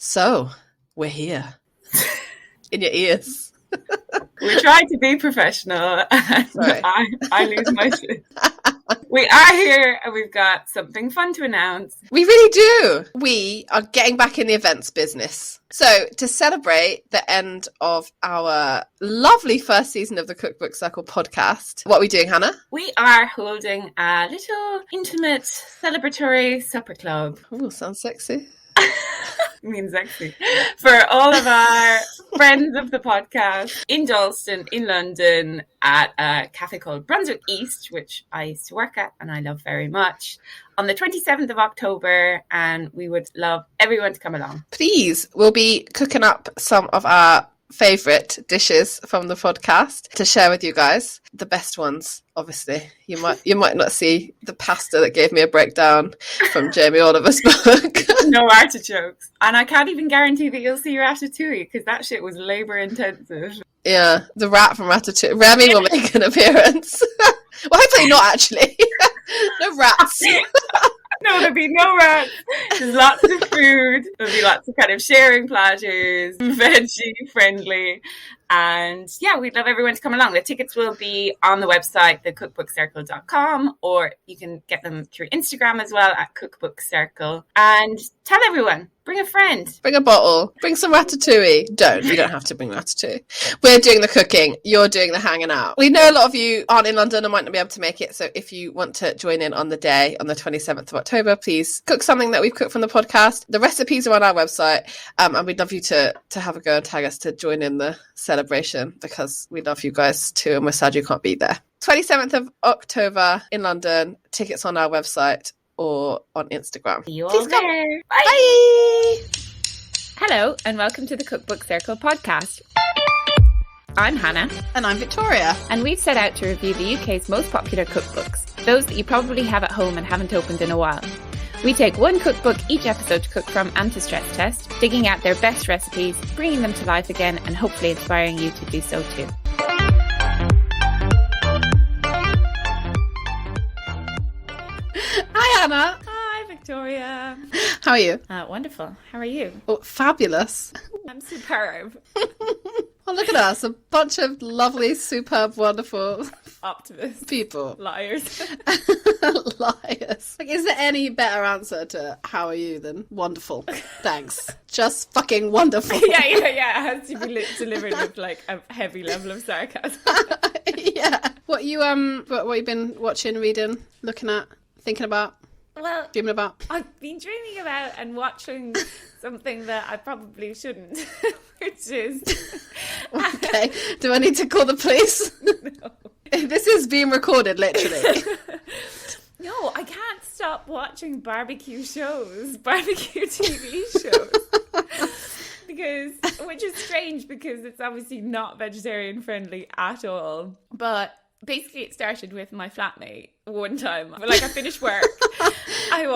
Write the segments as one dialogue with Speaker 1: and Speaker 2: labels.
Speaker 1: So, we're here. In your ears.
Speaker 2: We try to be professional and
Speaker 1: Sorry.
Speaker 2: I lose my shit. We are here and we've got something fun to announce.
Speaker 1: We really do. We are getting back in the events business. So, to celebrate the end of our lovely first season of the Cookbook Circle podcast, what are we doing, Hannah?
Speaker 2: We are holding a little intimate celebratory supper club.
Speaker 1: Oh, sounds sexy.
Speaker 2: Means sexy. For all of our friends of the podcast in Dalston, in London, at a cafe called Brunswick East, which I used to work at and I love very much, on the 27th of October, and we would love everyone to come along.
Speaker 1: Please, we'll be cooking up some of our favourite dishes from the podcast to share with you guys. The best ones, obviously. You might not see the pasta that gave me a breakdown from Jamie Oliver's book.
Speaker 2: No artichokes. And I can't even guarantee that you'll see ratatouille because that shit was labour intensive.
Speaker 1: Yeah, the rat from Ratatouille. Remy will make an appearance. Well, hopefully not, actually. No rats.
Speaker 2: No, there'll be no rats. There's lots of food. There'll be lots of kind of sharing platters, veggie friendly. And yeah, we'd love everyone to come along. The tickets will be on the website, thecookbookcircle.com, or you can get them through Instagram as well at Cookbook Circle. And tell everyone, bring a friend.
Speaker 1: Bring a bottle. Bring some ratatouille. You don't have to bring ratatouille. We're doing the cooking. You're doing the hanging out. We know a lot of you aren't in London and might not be able to make it. So if you want to join in on the day, on the 27th of October, please cook something that we've cooked from the podcast. The recipes are on our website. And we'd love you to have a go and tag us to join in the celebration because we love you guys too. And we're sad you can't be there. 27th of October in London. Tickets on our website or on Instagram.
Speaker 2: See you all there.
Speaker 1: Bye. Bye.
Speaker 2: Hello and welcome to the Cookbook Circle podcast. I'm Hannah.
Speaker 1: And I'm Victoria.
Speaker 2: And we've set out to review the UK's most popular cookbooks, those that you probably have at home and haven't opened in a while. We take one cookbook each episode to cook from and to stress test, digging out their best recipes, bringing them to life again, and hopefully inspiring you to do so too.
Speaker 1: Hi, Hannah.
Speaker 2: Hi, Victoria.
Speaker 1: How are you?
Speaker 2: Wonderful. How are you?
Speaker 1: Oh, fabulous.
Speaker 2: I'm superb.
Speaker 1: Oh, look at us. A bunch of lovely, superb, wonderful
Speaker 2: Optimists.
Speaker 1: people.
Speaker 2: Liars.
Speaker 1: Liars. Like, is there any better answer to how are you than wonderful? Thanks. Just fucking wonderful.
Speaker 2: Yeah. It has to be delivered with like a heavy level of sarcasm.
Speaker 1: Yeah. What you been watching, reading, looking at, thinking about?
Speaker 2: Well,
Speaker 1: dreaming about?
Speaker 2: I've been dreaming about and watching something that I probably shouldn't, which is...
Speaker 1: Okay. Do I need to call the police?
Speaker 2: No.
Speaker 1: This is being recorded, literally.
Speaker 2: No, I can't stop watching barbecue TV shows. Which is strange because it's obviously not vegetarian friendly at all. But basically it started with my flatmate one time. Like I finished work.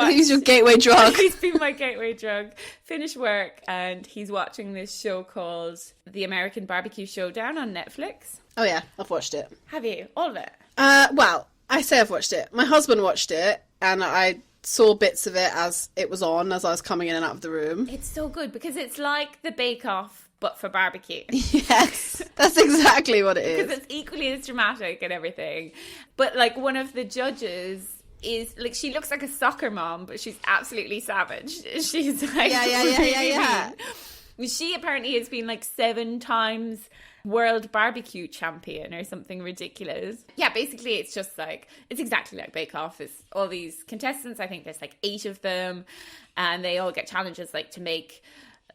Speaker 1: He's your gateway drug.
Speaker 2: He's been my gateway drug. Finished work and he's watching this show called The American BBQ Showdown on Netflix.
Speaker 1: Oh yeah, I've watched it.
Speaker 2: Have you? All of it?
Speaker 1: Well, I say I've watched it. My husband watched it and I saw bits of it as it was on, as I was coming in and out of the room.
Speaker 2: It's so good because it's like the Bake Off, but for barbecue.
Speaker 1: Yes, that's exactly what it is.
Speaker 2: Because it's equally as dramatic and everything. But like one of the judges is like, she looks like a soccer mom, but she's absolutely savage. She's like,
Speaker 1: yeah.
Speaker 2: She apparently has been like 7 times world barbecue champion or something ridiculous. Yeah, basically it's just like, it's exactly like Bake Off. It's all these contestants, I think there's like 8 of them, and they all get challenges like to make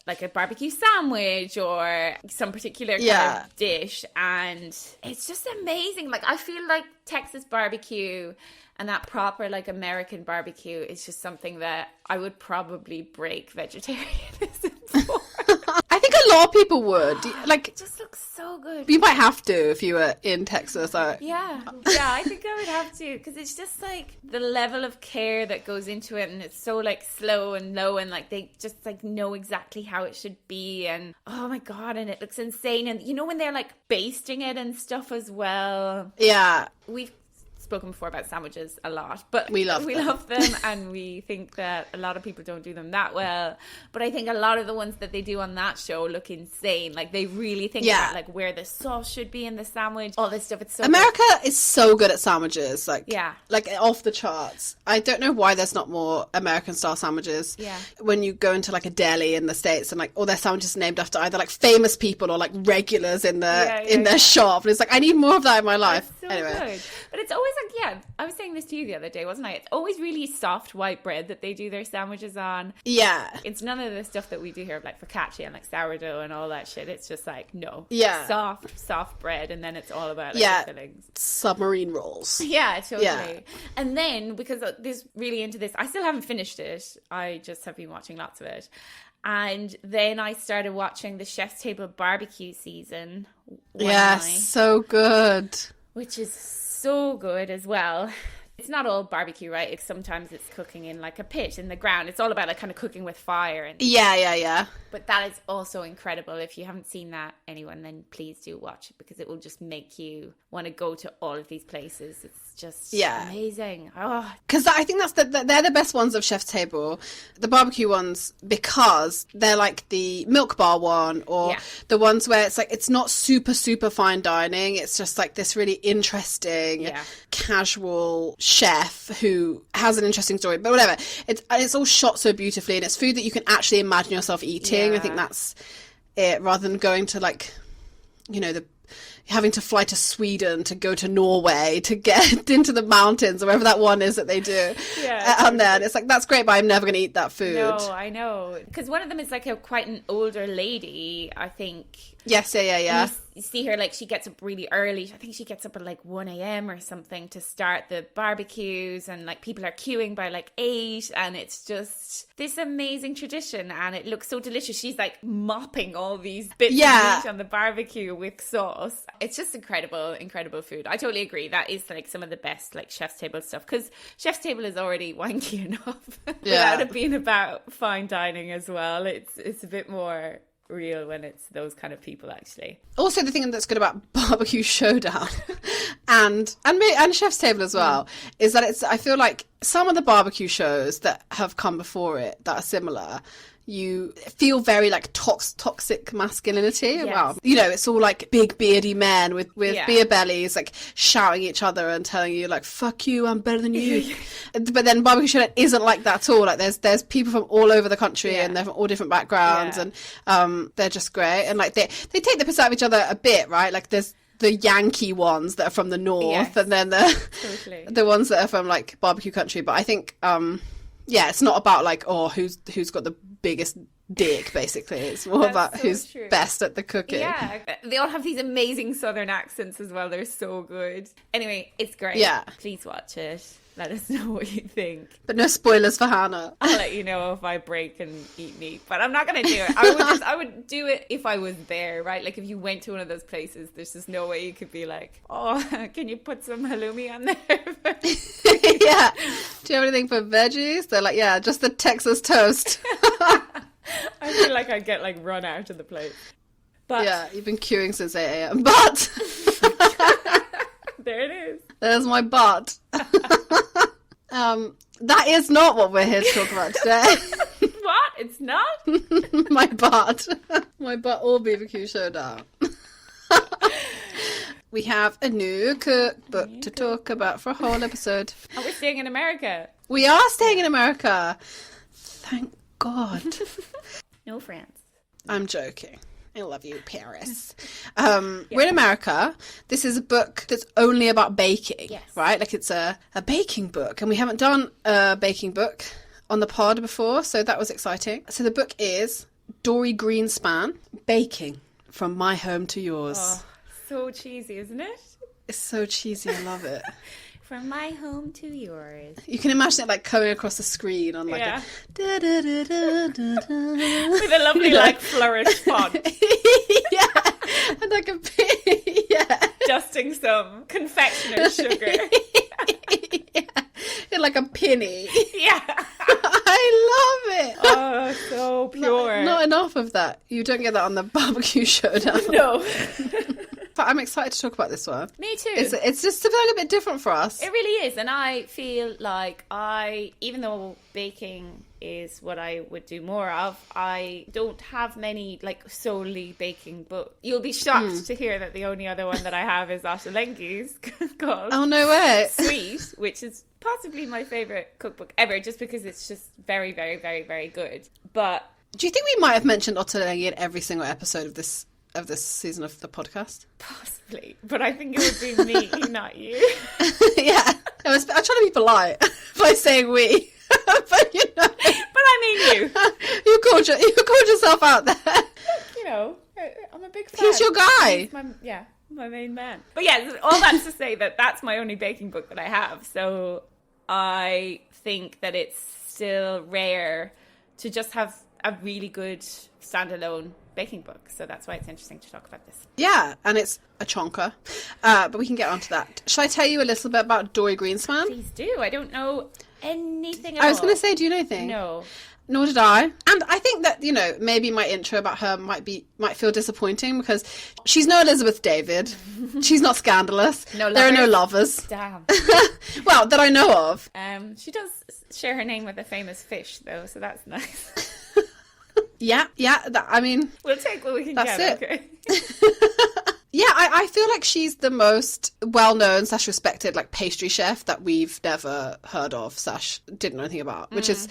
Speaker 2: like a barbecue sandwich or some particular kind of dish, and it's just amazing. Like I feel like Texas barbecue and that proper like American barbecue is just something that I would probably break vegetarianism for.
Speaker 1: I think a lot of people would. Like,
Speaker 2: it just looks so good.
Speaker 1: You might have to if you were in Texas.
Speaker 2: Yeah, I think I would have to, because it's just like the level of care that goes into it, and it's so like slow and low, and like they just like know exactly how it should be, and oh my god, and it looks insane. And you know when they're like basting it and stuff as well.
Speaker 1: Yeah,
Speaker 2: we've spoken before about sandwiches a lot, but
Speaker 1: we love
Speaker 2: them and we think that a lot of people don't do them that well. But I think a lot of the ones that they do on that show look insane. Like they really think about like where the sauce should be in the sandwich, all this stuff. It's so
Speaker 1: America is so good at sandwiches, like off the charts. I don't know why there's not more American style sandwiches.
Speaker 2: Yeah.
Speaker 1: When you go into like a deli in the States and like all their sandwiches are named after either like famous people or like regulars in their shop, and it's like I need more of that in my life.
Speaker 2: So anyway, good. But it's always like I was saying this to you the other day, wasn't I? It's always really soft white bread that they do their sandwiches on.
Speaker 1: Yeah,
Speaker 2: it's none of the stuff that we do here, like focaccia and like sourdough and all that shit. It's just like soft bread, and then it's all about the fillings.
Speaker 1: Submarine rolls.
Speaker 2: Yeah, totally. Yeah. And then because this really into this, I still haven't finished it. I just have been watching lots of it. And then I started watching the Chef's Table barbecue season.
Speaker 1: Yes, so good.
Speaker 2: Which is so good as well. It's not all barbecue, right? Sometimes it's cooking in like a pit in the ground. It's all about like kind of cooking with fire. And
Speaker 1: yeah.
Speaker 2: But that is also incredible. If you haven't seen that, anyone, then please do watch it because it will just make you want to go to all of these places. It's just amazing. Oh,
Speaker 1: because I think they're the best ones of Chef's Table, the barbecue ones, because they're like the milk bar one or the ones where it's like it's not super fine dining. It's just like this really interesting casual chef who has an interesting story, but whatever. It's all shot so beautifully, and it's food that you can actually imagine yourself eating. I think that's it, rather than going to like, you know, having to fly to Sweden to go to Norway to get into the mountains or wherever that one is that they do. And then it's like, that's great, but I'm never going to eat that food.
Speaker 2: No, I know. Because one of them is like quite an older lady, I think.
Speaker 1: Yes, yeah.
Speaker 2: You see her, like, she gets up really early. I think she gets up at like 1 a.m. or something to start the barbecues, and like people are queuing by like 8, and it's just this amazing tradition, and it looks so delicious. She's like mopping all these bits of meat on the barbecue with sauce. It's just incredible food. I totally agree. That is like some of the best like Chef's Table stuff, because Chef's Table is already wanky enough without it being about fine dining as well. It's a bit more real when it's those kind of people, actually. Also,
Speaker 1: the thing that's good about BBQ Showdown and Chef's Table as well is that I feel like some of the barbecue shows that have come before it that are similar, you feel very like toxic masculinity.
Speaker 2: Yes.
Speaker 1: Well, you know, it's all like big beardy men with beer bellies like shouting at each other and telling you like, fuck you, I'm better than you. But then barbecue Showdown isn't like that at all. Like there's people from all over the country and they're from all different backgrounds and they're just great. And like they take the piss out of each other a bit, right? Like there's the Yankee ones that are from the north and then the ones that are from like barbecue country. But I think it's not about like, who's got the biggest dick, basically. It's more about who's best at the cooking.
Speaker 2: Yeah, they all have these amazing southern accents as well. They're so good. Anyway, it's great.
Speaker 1: Yeah,
Speaker 2: please watch it. Let us know what you think.
Speaker 1: But no spoilers for Hannah.
Speaker 2: I'll let you know if I break and eat meat, but I'm not going to do it. I would do it if I was there, right? Like if you went to one of those places, there's just no way you could be like, can you put some halloumi on there?
Speaker 1: Yeah. Do you have anything for veggies? They're like, yeah, just the Texas toast.
Speaker 2: I feel like I'd get like run out of the place. But
Speaker 1: yeah, you've been queuing since 8 a.m. But
Speaker 2: there it is.
Speaker 1: There's my butt. That is not what we're here to talk about today.
Speaker 2: What? It's not?
Speaker 1: My butt. My butt or BBQ Showdown. We have a new cookbook to talk about for a whole episode.
Speaker 2: And we're staying in America.
Speaker 1: We are staying in America. Thank God.
Speaker 2: No France.
Speaker 1: I'm joking. I love you, Paris. We're in America. This is a book that's only about baking, right? Like it's a baking book, and we haven't done a baking book on the pod before, so that was exciting. So the book is Dorie Greenspan, Baking from My Home to Yours.
Speaker 2: Oh, so cheesy, isn't it?
Speaker 1: It's so cheesy. I love it.
Speaker 2: From my home to yours.
Speaker 1: You can imagine it like coming across the screen on like a da, da, da, da, da, da.
Speaker 2: With a lovely like flourish font.
Speaker 1: And like
Speaker 2: dusting some confectioner's sugar.
Speaker 1: In like a penny.
Speaker 2: Yeah.
Speaker 1: I love it.
Speaker 2: Oh, so pure.
Speaker 1: Not enough of that. You don't get that on the BBQ Showdown.
Speaker 2: No.
Speaker 1: But I'm excited to talk about this one.
Speaker 2: Me too.
Speaker 1: It's just a little bit different for us.
Speaker 2: It really is. And I feel like even though baking is what I would do more of, I don't have many like solely baking books. You'll be shocked to hear that the only other one that I have is Ottolenghi's called
Speaker 1: Oh, no way.
Speaker 2: Sweet, which is possibly my favourite cookbook ever, just because it's just very, very, very, very good. But
Speaker 1: do you think we might have mentioned Ottolenghi in every single episode of this season of the podcast?
Speaker 2: Possibly, but I think it would be me, not you.
Speaker 1: Yeah, I'm trying to be polite by saying we, but you know.
Speaker 2: But I mean you.
Speaker 1: You called yourself out there.
Speaker 2: You know, I'm a big fan.
Speaker 1: He's your guy.
Speaker 2: He's my main man. But yeah, all that's to say that that's my only baking book that I have. So I think that it's still rare to just have a really good standalone baking book. So that's why it's interesting to talk about this.
Speaker 1: Yeah, and it's a chonker. But we can get onto that. Shall I tell you a little bit about Dorie Greenspan?
Speaker 2: Please do. I don't know anything at all.
Speaker 1: I was going to say, do you know anything?
Speaker 2: No.
Speaker 1: Nor did I. And I think that, you know, maybe my intro about her might feel disappointing because she's no Elizabeth David. She's not scandalous.
Speaker 2: No lovers?
Speaker 1: There are no lovers.
Speaker 2: Damn.
Speaker 1: Well, that I know of.
Speaker 2: She does share her name with a famous fish, though, so that's nice.
Speaker 1: Yeah. I mean...
Speaker 2: We'll take what we can
Speaker 1: that's
Speaker 2: get,
Speaker 1: it.
Speaker 2: okay?
Speaker 1: Yeah, I feel like she's the most well-known / respected like pastry chef that we've never heard of / didn't know anything about, which is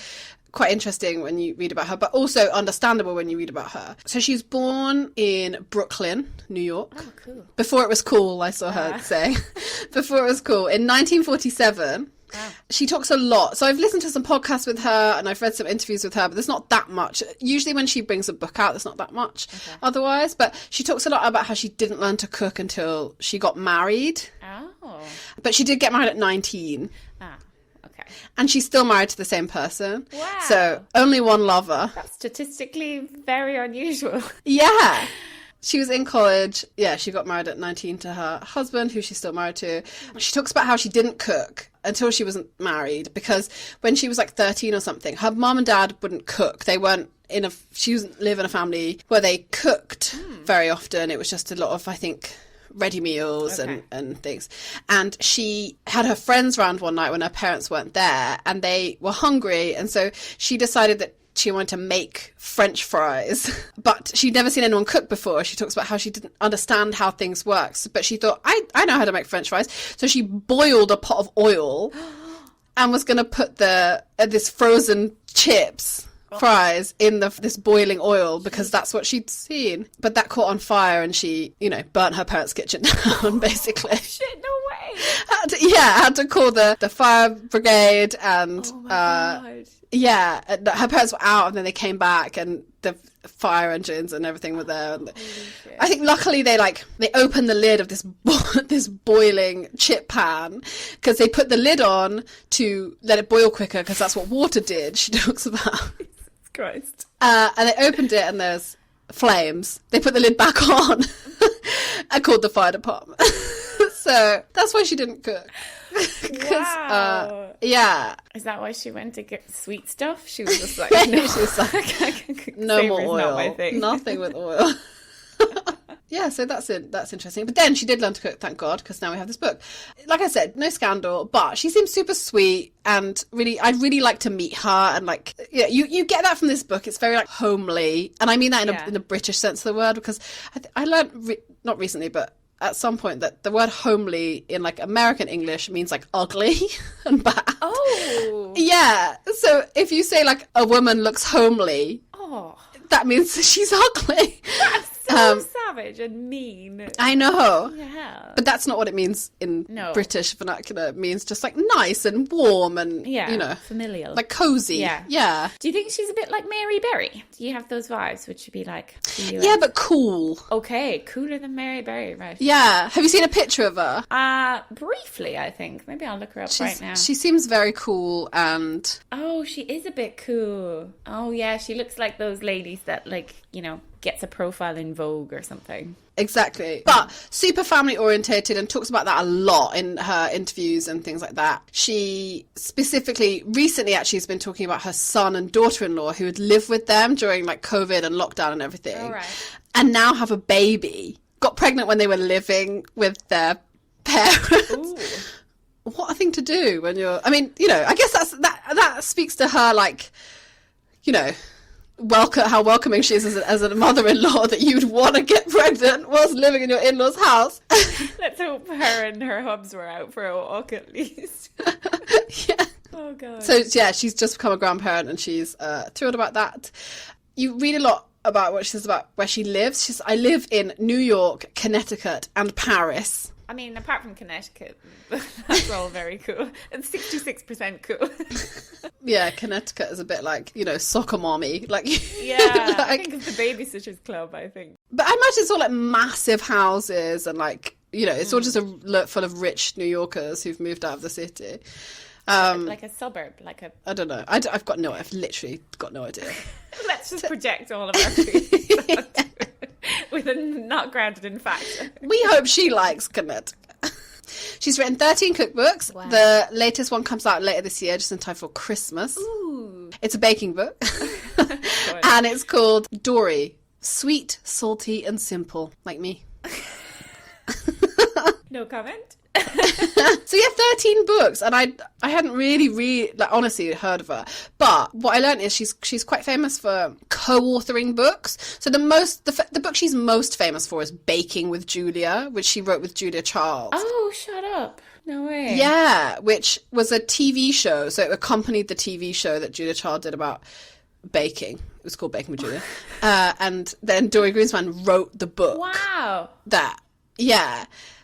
Speaker 1: quite interesting when you read about her, but also understandable when you read about her. So she was born in Brooklyn, New York.
Speaker 2: Oh, cool.
Speaker 1: Before it was cool, I saw her say. Before it was cool. In 1947. Wow. She talks a lot. So I've listened to some podcasts with her and I've read some interviews with her, but there's not that much. Usually when she brings a book out, there's not that much otherwise. But she talks a lot about how she didn't learn to cook until she got married.
Speaker 2: Oh.
Speaker 1: But she did get married at 19.
Speaker 2: Ah, okay.
Speaker 1: And she's still married to the same person.
Speaker 2: Wow.
Speaker 1: So only one lover.
Speaker 2: That's statistically very unusual.
Speaker 1: Yeah. She was in college. Yeah, she got married at 19 to her husband, who she's still married to. She talks about how she didn't cook until she wasn't married because when she was like 13 or something, her mum and dad wouldn't cook. They weren't she didn't live in a family where they cooked very often. It was just a lot of, I think, ready meals and things. And she had her friends round one night when her parents weren't there and they were hungry. And so she decided that she wanted to make French fries, but she'd never seen anyone cook before. She talks about how she didn't understand how things work, but she thought, I know how to make French fries. So she boiled a pot of oil and was going to put this frozen chips fries in this boiling oil because that's what she'd seen. But that caught on fire and she, burnt her parents' kitchen down, basically.
Speaker 2: Shit, no way.
Speaker 1: Had to call the fire brigade and...
Speaker 2: Oh my God.
Speaker 1: Yeah, her parents were out and then they came back and the fire engines and everything were there. And I think luckily they opened the lid of this boiling chip pan because they put the lid on to let it boil quicker because that's what water did, she talks about.
Speaker 2: Jesus Christ.
Speaker 1: And they opened it and there's flames. They put the lid back on and called the fire department. So that's why she didn't cook.
Speaker 2: Wow.
Speaker 1: Yeah.
Speaker 2: Is that why she went to get sweet stuff? She was just like, no,
Speaker 1: she was like, no more oil.
Speaker 2: Not my thing.
Speaker 1: Nothing with oil. Yeah, so that's it. That's interesting. But then she did learn to cook, thank God, because now we have this book. Like I said, no scandal, but she seems super sweet and I'd really like to meet her. And you get that from this book. It's very homely. And I mean that in a British sense of the word, because I learned, not recently, but at some point that the word homely in American English means ugly and bad.
Speaker 2: Oh.
Speaker 1: Yeah. So if you say a woman looks homely, that means she's ugly.
Speaker 2: That's so savage and mean.
Speaker 1: I know.
Speaker 2: Yeah.
Speaker 1: But that's not what it means in British vernacular. It means just nice and warm and,
Speaker 2: familial.
Speaker 1: Cozy.
Speaker 2: Yeah.
Speaker 1: Yeah.
Speaker 2: Do you think she's a bit like Mary Berry? Do you have those vibes? Would she be like...
Speaker 1: Yeah, but cool.
Speaker 2: Okay, cooler than Mary Berry, right?
Speaker 1: Yeah. Have you seen a picture of her?
Speaker 2: Briefly, I think. Maybe I'll look her up right now.
Speaker 1: She seems very cool and...
Speaker 2: Oh, she is a bit cool. Oh, yeah, she looks like those ladies that, gets a profile in Vogue or something.
Speaker 1: Exactly. But super family orientated and talks about that a lot in her interviews and things like that. She specifically recently actually has been talking about her son and daughter-in-law who would live with them during COVID and lockdown and everything.
Speaker 2: All right.
Speaker 1: And now have a baby got pregnant when they were living with their parents.
Speaker 2: Ooh.
Speaker 1: What a thing to do when you're, I mean, you know, I guess that speaks to her, like, you know, how welcoming she is as a mother-in-law, that you'd want to get pregnant whilst living in your in-laws' house.
Speaker 2: Let's hope her and her hubs were out for a walk at least.
Speaker 1: Yeah.
Speaker 2: Oh, God.
Speaker 1: So, yeah, she's just become a grandparent and she's thrilled about that. You read a lot about what she says about where she lives. She says, I live in New York, Connecticut, and Paris.
Speaker 2: I mean, apart from Connecticut, that's all very cool. It's 66% cool.
Speaker 1: Yeah, Connecticut is a bit like, you know, soccer mommy. Like,
Speaker 2: Yeah,
Speaker 1: like,
Speaker 2: I think it's the Babysitters Club, I think.
Speaker 1: But I imagine it's all like massive houses and like, you know, it's all just full of rich New Yorkers who've moved out of the city.
Speaker 2: Like a suburb, like a...
Speaker 1: I don't know. I've literally got no idea.
Speaker 2: Let's just project all of our feelings with a not grounded in fact.
Speaker 1: We hope she likes Connecticut. She's written 13 cookbooks.
Speaker 2: Wow.
Speaker 1: The latest one comes out later this year, just in time for Christmas.
Speaker 2: Ooh.
Speaker 1: It's a baking book. And it's called Dorie. Sweet, salty, and simple. Like me.
Speaker 2: No comment?
Speaker 1: So yeah, 13 books, and I hadn't really honestly heard of her. But what I learned is she's quite famous for co-authoring books. So the book she's most famous for is Baking with Julia, which she wrote with Julia Childs.
Speaker 2: Oh, shut up. No way.
Speaker 1: Yeah, which was a TV show. So it accompanied the TV show that Julia Child did about baking. It was called Baking with Julia. And then Dorie Greenspan wrote the book.
Speaker 2: Wow.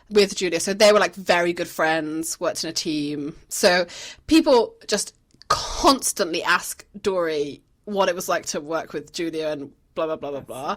Speaker 1: With Julia. So they were like very good friends, worked in a team. So people just constantly ask Dorie what it was like to work with Julia and blah, blah, blah, blah, blah.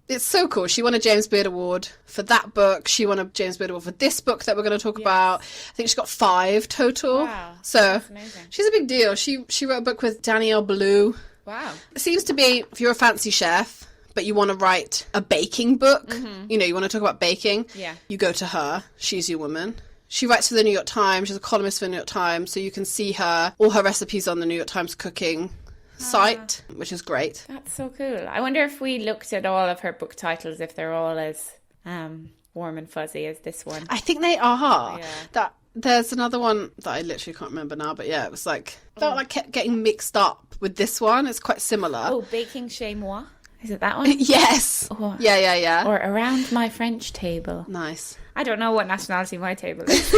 Speaker 1: It's so cool. She won a James Beard Award for that book. She won a James Beard Award for this book that we're going to talk about. I think she got 5 total.
Speaker 2: Wow.
Speaker 1: So
Speaker 2: That's amazing.
Speaker 1: she's a big deal. She wrote a book with Danielle Ballou.
Speaker 2: Wow.
Speaker 1: It seems to be, if you're a fancy chef, but you want to write a baking book, you know, you want to talk about baking, you go to her. She's your woman. She writes for the New York Times. She's a columnist for the New York Times, so you can see all her recipes on the New York Times cooking site, which is great.
Speaker 2: That's so cool. I wonder if we looked at all of her book titles, if they're all as warm and fuzzy as this one.
Speaker 1: I think they are.
Speaker 2: Yeah.
Speaker 1: There's another one that I literally can't remember now, but yeah, it was like, felt like kept getting mixed up with this one. It's quite similar.
Speaker 2: Oh, Baking Chez Moi? Is it that one?
Speaker 1: Yes.
Speaker 2: Oh.
Speaker 1: Yeah.
Speaker 2: Or Around My French Table.
Speaker 1: Nice.
Speaker 2: I don't know what nationality my table is.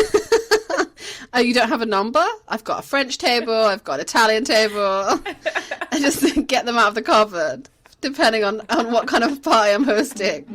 Speaker 1: Oh, you don't have a number? I've got a French table, I've got an Italian table. I just get them out of the cupboard, depending on what kind of pie I'm hosting.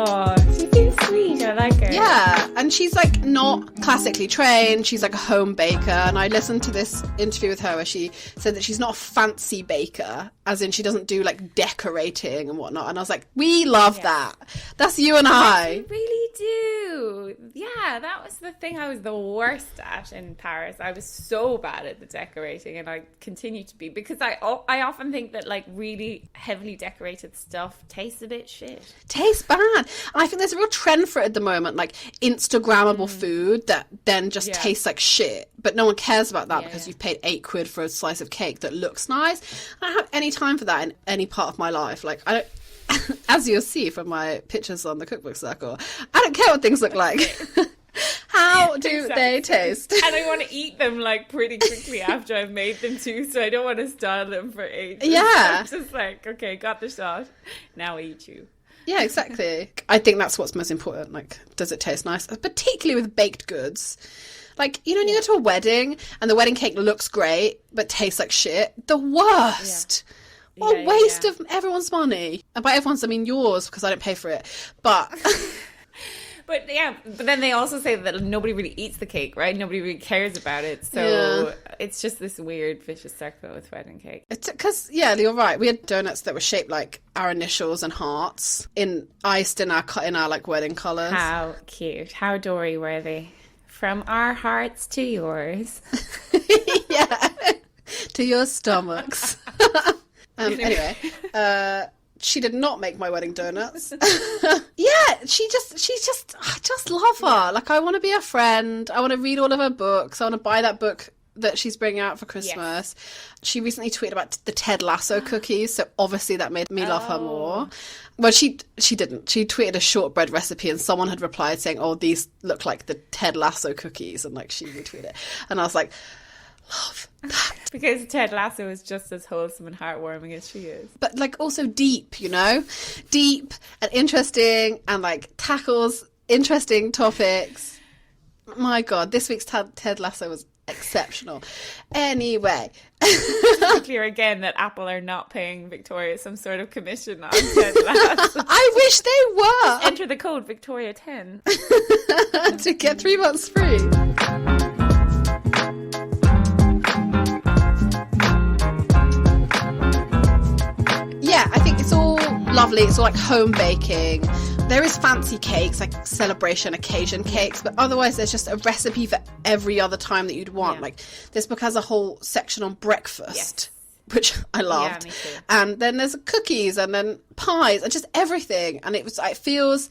Speaker 2: Oh, she seems sweet. I like her.
Speaker 1: Yeah, and she's like not classically trained. She's like a home baker. And I listened to this interview with her where she said that she's not a fancy baker, as in she doesn't do like decorating and whatnot. And I was like, we love that. That's you and I.
Speaker 2: We really do. Yeah, that was the thing I was the worst at in Paris. I was so bad at the decorating, and I continue to be, because I often think that like really heavily decorated stuff tastes a bit shit.
Speaker 1: Tastes bad. And I think there's a real trend for it at the moment, like Instagrammable food that then just tastes like shit. But no one cares about that because you've paid £8 for a slice of cake that looks nice. I don't have any time for that in any part of my life. Like, I don't, as you'll see from my pictures on the Cookbook Circle, I don't care what things look like. How do they taste?
Speaker 2: And I want to eat them like pretty quickly after I've made them too, so I don't want to style them for ages.
Speaker 1: Yeah.
Speaker 2: So I'm just like, okay, got the shot. Now I eat you.
Speaker 1: Yeah, exactly. I think that's what's most important. Like, does it taste nice? Particularly with baked goods. Like, you know, when you go to a wedding and the wedding cake looks great but tastes like shit, the worst.
Speaker 2: Yeah.
Speaker 1: What a waste of everyone's money. And by everyone's, I mean yours, because I don't pay for it. But...
Speaker 2: But then they also say that nobody really eats the cake, right? Nobody really cares about it. So it's just this weird vicious circle with wedding cake.
Speaker 1: Because, you're right. We had donuts that were shaped like our initials and hearts, iced in our like wedding colours.
Speaker 2: How cute. How Dorie worthy. From our hearts to yours.
Speaker 1: Yeah. To your stomachs. Anyway, she did not make my wedding donuts. I just love her. Like, I want to be her friend. I want to read all of her books. I want to buy that book that she's bringing out for Christmas. Yes. She recently tweeted about the Ted Lasso cookies, so obviously that made me love her more. Well, she didn't. She tweeted a shortbread recipe, and someone had replied saying, "Oh, these look like the Ted Lasso cookies," and like she retweeted it, and I was like, love that.
Speaker 2: Because Ted Lasso is just as wholesome and heartwarming as she is.
Speaker 1: But like also deep, you know? Deep and interesting and like tackles interesting topics. My God, this week's Ted Lasso was exceptional. Anyway.
Speaker 2: To be clear again that Apple are not paying Victoria some sort of commission on Ted Lasso.
Speaker 1: I wish they were.
Speaker 2: Just enter the code Victoria10
Speaker 1: to get 3 months free. Yeah, I think it's all lovely. It's all like home baking. There is fancy cakes, like celebration occasion cakes, but otherwise there's just a recipe for every other time that you'd want. Yeah. Like this book has a whole section on breakfast, which I loved.
Speaker 2: Yeah, me too.
Speaker 1: And then there's cookies and then pies and just everything. And it feels,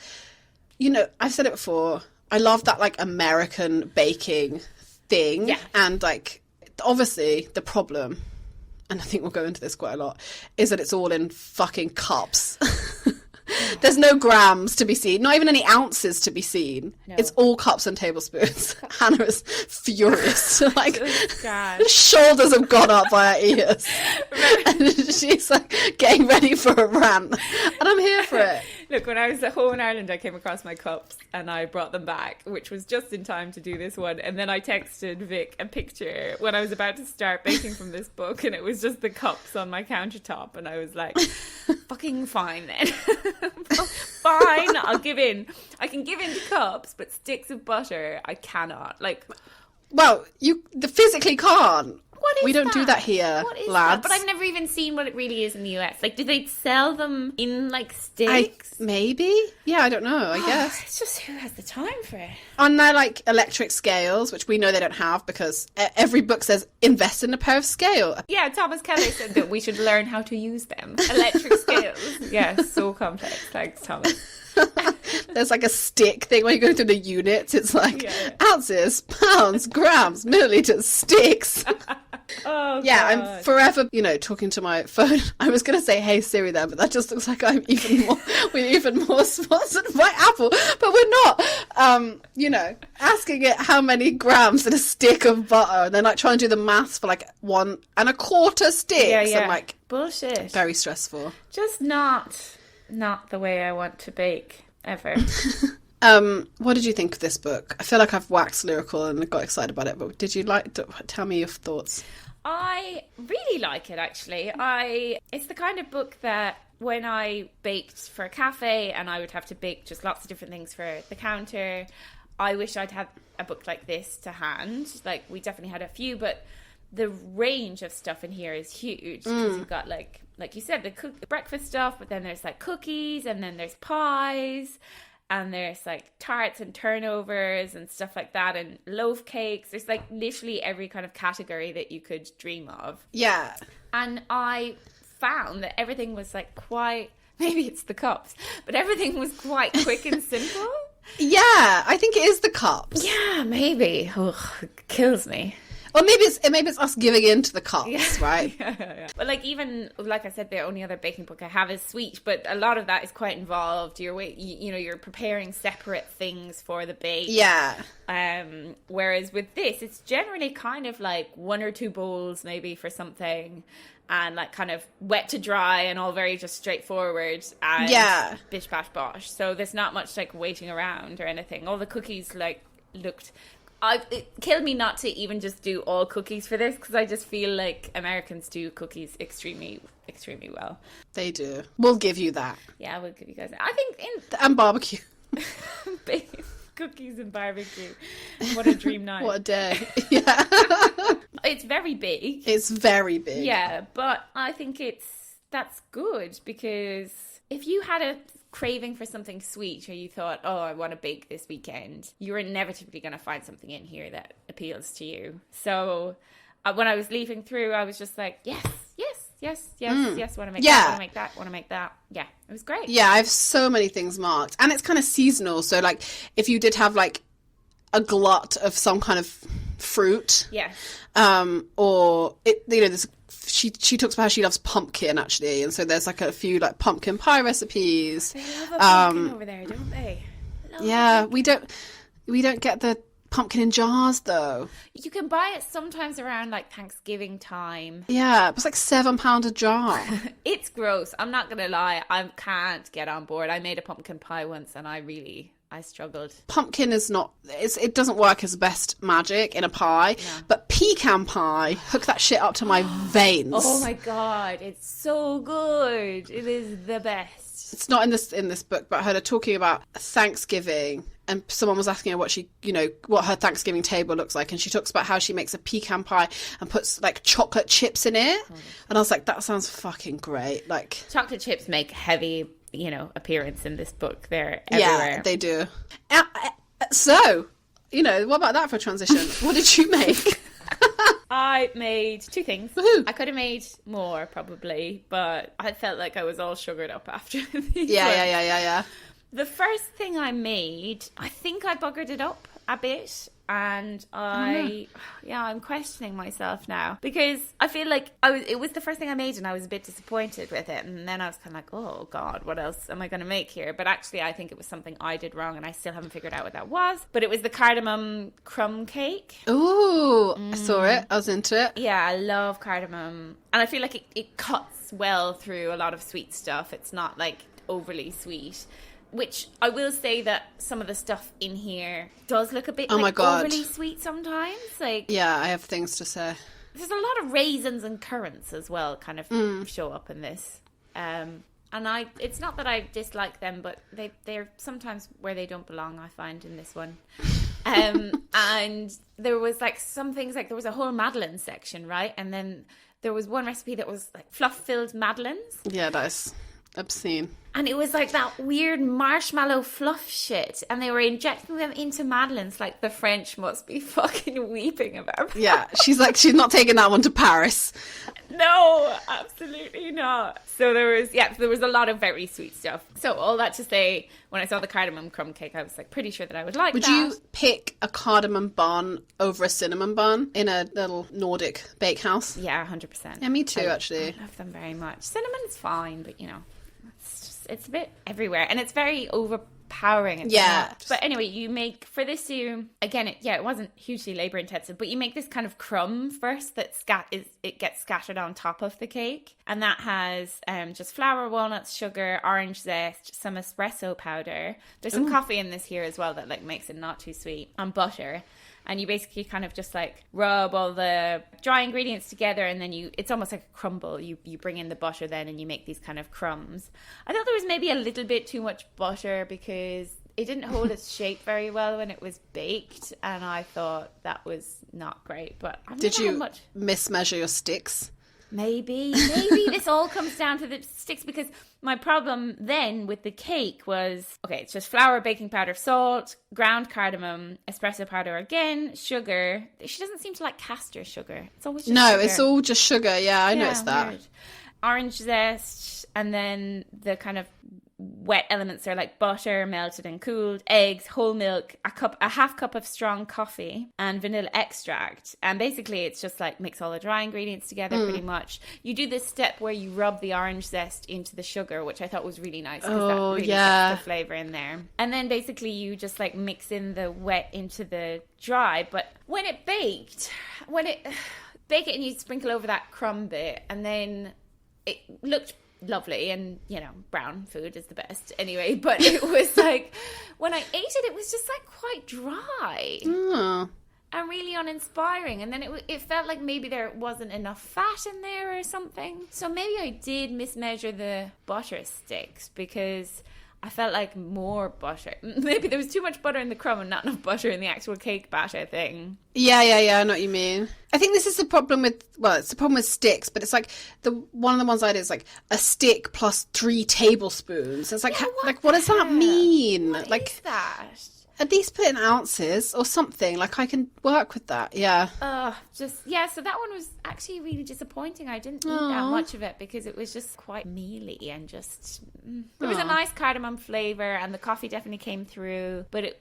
Speaker 1: you know, I've said it before, I love that like American baking thing. Yeah. And like, obviously the problem, and I think we'll go into this quite a lot, is that it's all in fucking cups. There's no grams to be seen, not even any ounces to be seen. No. It's all cups and tablespoons. Hannah is furious. Like, shoulders have gone up by her ears. And she's like getting ready for a rant. And I'm here for it.
Speaker 2: Look, when I was at home in Ireland, I came across my cups and I brought them back, which was just in time to do this one. And then I texted Vic a picture when I was about to start baking from this book, and it was just the cups on my countertop. And I was like, fucking fine then. Fine, I'll give in. I can give in to cups, but sticks of butter, I cannot. Like,
Speaker 1: well, you physically can't.
Speaker 2: What is
Speaker 1: we don't do that here, lads.
Speaker 2: That? But I've never even seen what it really is in the US. Like, do they sell them in, like, sticks?
Speaker 1: Maybe. Yeah, I don't know, I guess.
Speaker 2: It's just who has the time for it?
Speaker 1: On their, like, electric scales, which we know they don't have because every book says, invest in a pair of scale.
Speaker 2: Yeah, Thomas Keller said that we should learn how to use them. Electric scales. Yeah, so complex. Thanks, Thomas.
Speaker 1: There's like a stick thing where you go through the units. It's like ounces, pounds, grams, milliliters, sticks.
Speaker 2: Oh,
Speaker 1: yeah,
Speaker 2: God.
Speaker 1: I'm forever, you know, talking to my phone. I was going to say, hey Siri then, but that just looks like we're even more sponsored by Apple, but we're not. You know, asking it how many grams in a stick of butter, and then like trying to do the maths for like 1 1/4 sticks.
Speaker 2: Yeah.
Speaker 1: And like
Speaker 2: bullshit.
Speaker 1: Very stressful.
Speaker 2: Just not the way I want to bake ever.
Speaker 1: What did you think of this book? I feel like I've waxed lyrical and got excited about it, but did you tell me your thoughts?
Speaker 2: I really like it, actually. It's the kind of book that when I baked for a cafe and I would have to bake just lots of different things for the counter, I wish I'd had a book like this to hand. Like, we definitely had a few, but the range of stuff in here is huge because you've got like you said, the breakfast stuff, but then there's like cookies, and then there's pies, and there's like tarts and turnovers and stuff like that, and loaf cakes. There's like literally every kind of category that you could dream of.
Speaker 1: Yeah.
Speaker 2: And I found that everything was like quite, maybe it's the cups, but everything was quite quick and simple.
Speaker 1: Yeah, I think it is the cups.
Speaker 2: Yeah, maybe. Oh, it kills me.
Speaker 1: Or maybe it's us giving in to the cups, right?
Speaker 2: Yeah. But like, even like I said, the only other baking book I have is Sweet, but a lot of that is quite involved. You're preparing separate things for the bake.
Speaker 1: Yeah.
Speaker 2: Whereas with this, it's generally kind of like 1 or 2 bowls maybe for something, and like kind of wet to dry and all very just straightforward. And bish bash bosh. So there's not much like waiting around or anything. All the cookies like looked. It killed me not to even just do all cookies for this, because I just feel like Americans do cookies extremely, extremely well.
Speaker 1: They do. We'll give you that.
Speaker 2: Yeah, we'll give you guys that. I think
Speaker 1: and barbecue.
Speaker 2: Cookies and barbecue. What a dream night.
Speaker 1: What a day. Yeah.
Speaker 2: It's very big.
Speaker 1: It's very big.
Speaker 2: Yeah, but I think that's good, because if you had a craving for something sweet, or you thought, oh, I want to bake this weekend, you're inevitably going to find something in here that appeals to you. So when I was leafing through, I was just like, yes, want to make that. Yeah, it was great.
Speaker 1: Yeah, I have so many things marked, and it's kind of seasonal. So like, if you did have like a glut of some kind of fruit.
Speaker 2: Yeah.
Speaker 1: Or it, you know, there's she talks about how she loves pumpkin actually, and so there's like a few like pumpkin pie recipes.
Speaker 2: They love a pumpkin over there, don't they?
Speaker 1: Yeah, we don't get the pumpkin in jars though.
Speaker 2: You can buy it sometimes around like Thanksgiving time.
Speaker 1: Yeah, it was like £7 a jar.
Speaker 2: It's gross. I'm not gonna lie. I can't get on board. I made a pumpkin pie once, and I struggled. Pumpkin
Speaker 1: is not, it doesn't work as best magic in a pie, but pecan pie, hook that shit up to my veins.
Speaker 2: Oh my God, it's so good. It is the best.
Speaker 1: It's not in this book, but I heard her talking about Thanksgiving, and someone was asking her what her Thanksgiving table looks like, and she talks about how she makes a pecan pie and puts like chocolate chips in it, and I was like, that sounds fucking great. Like,
Speaker 2: chocolate chips make heavy appearance in this book. They're everywhere.
Speaker 1: Yeah, they do. So, what about that for a transition? What did you make?
Speaker 2: I made 2 things.
Speaker 1: Woohoo.
Speaker 2: I could have made more probably, but I felt like I was all sugared up after these.
Speaker 1: Yeah.
Speaker 2: The first thing I made, I think I buggered it up a bit. And I'm questioning myself now, because I feel like it was the first thing I made and I was a bit disappointed with it. And then I was kind of like, oh God, what else am I going to make here? But actually, I think it was something I did wrong and I still haven't figured out what that was. But it was the cardamom crumb cake.
Speaker 1: Ooh, I saw it. I was into it.
Speaker 2: Yeah, I love cardamom. And I feel like it cuts well through a lot of sweet stuff. It's not like overly sweet. Which I will say that some of the stuff in here does look a bit overly sweet sometimes.
Speaker 1: Yeah, I have things to say.
Speaker 2: There's a lot of raisins and currants as well kind of show up in this. And it's not that I dislike them, but they're sometimes where they don't belong, I find, in this one. And there was like some things, like there was a whole Madeleine section, right? And then there was one recipe that was like fluff-filled Madeleines.
Speaker 1: Yeah, that is obscene.
Speaker 2: And it was like that weird marshmallow fluff shit. And they were injecting them into Madeleines. Like, the French must be fucking weeping about that.
Speaker 1: Yeah, she's not taking that one to Paris.
Speaker 2: No, absolutely not. So there was a lot of very sweet stuff. So all that to say, when I saw the cardamom crumb cake, I was like pretty sure that I would like
Speaker 1: that. Would you pick a cardamom bun over a cinnamon bun in a little Nordic bakehouse?
Speaker 2: Yeah, 100%.
Speaker 1: Yeah, me too, actually.
Speaker 2: I love them very much. Cinnamon's fine, but it's a bit everywhere, and it's very overpowering. But anyway, you make, for this, it wasn't hugely labor intensive, but you make this kind of crumb first that it gets scattered on top of the cake, and that has just flour, walnuts, sugar, orange zest, some espresso powder. There's some coffee in this here as well that like makes it not too sweet, and butter. And you basically kind of just like rub all the dry ingredients together, and then it's almost like a crumble. You bring in the butter then, and you make these kind of crumbs. I thought there was maybe a little bit too much butter because it didn't hold its shape very well when it was baked, and I thought that was not great. But
Speaker 1: did you mismeasure your sticks?
Speaker 2: Maybe this all comes down to the sticks, because my problem then with the cake was, it's just flour, baking powder, salt, ground cardamom, espresso powder again, sugar. She doesn't seem to like castor sugar. It's always just sugar.
Speaker 1: It's all just sugar. Yeah, I noticed that.
Speaker 2: Weird. Orange zest, and then the kind of wet elements are like butter, melted and cooled, eggs, whole milk, a half cup of strong coffee, and vanilla extract. And basically it's just like mix all the dry ingredients together pretty much. You do this step where you rub the orange zest into the sugar, which I thought was really nice because that really gets the flavour in there. And then basically you just like mix in the wet into the dry. But when it bake it and you sprinkle over that crumb bit, and then it looked lovely, and brown food is the best anyway, but it was like when I ate it was just like quite dry and really uninspiring, and then it felt like maybe there wasn't enough fat in there or something. So maybe I did mismeasure the butter sticks, because I felt like more butter. Maybe there was too much butter in the crumb and not enough butter in the actual cake batter thing.
Speaker 1: Yeah, I know what you mean. I think this is the problem with, it's the problem with sticks, but it's like one of the ones I did is like a stick plus 3 tablespoons. It's like, what does that mean?
Speaker 2: What is that?
Speaker 1: at least put in ounces or something. Like, I can work with that. Yeah.
Speaker 2: So that one was actually really disappointing. I didn't eat that much of it because it was just quite mealy and just there was a nice cardamom flavor and the coffee definitely came through, but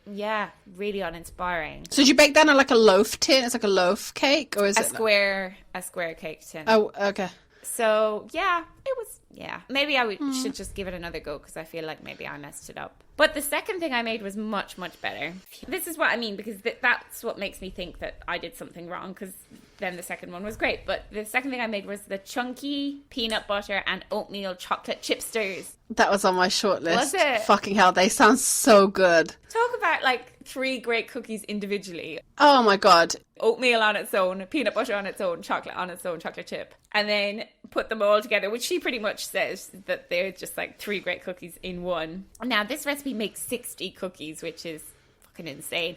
Speaker 2: really uninspiring.
Speaker 1: So did you bake that on like a loaf tin? It's like a loaf cake, or is it
Speaker 2: a square cake tin?
Speaker 1: Oh, okay.
Speaker 2: So it was. Yeah, maybe I should just give it another go because I feel like maybe I messed it up. But the second thing I made was much, much better. This is what I mean, because that's what makes me think that I did something wrong, because then the second one was great. But the second thing I made was the chunky peanut butter and oatmeal chocolate chipsters.
Speaker 1: That was on my short list.
Speaker 2: Was it?
Speaker 1: Fucking hell, they sound so good.
Speaker 2: Talk about like 3 great cookies individually.
Speaker 1: Oh my God.
Speaker 2: Oatmeal on its own, peanut butter on its own, chocolate on its own, chocolate chip. And then put them all together, which she pretty much says that they're just like 3 great cookies in one. Now, this recipe makes 60 cookies, which is fucking insane.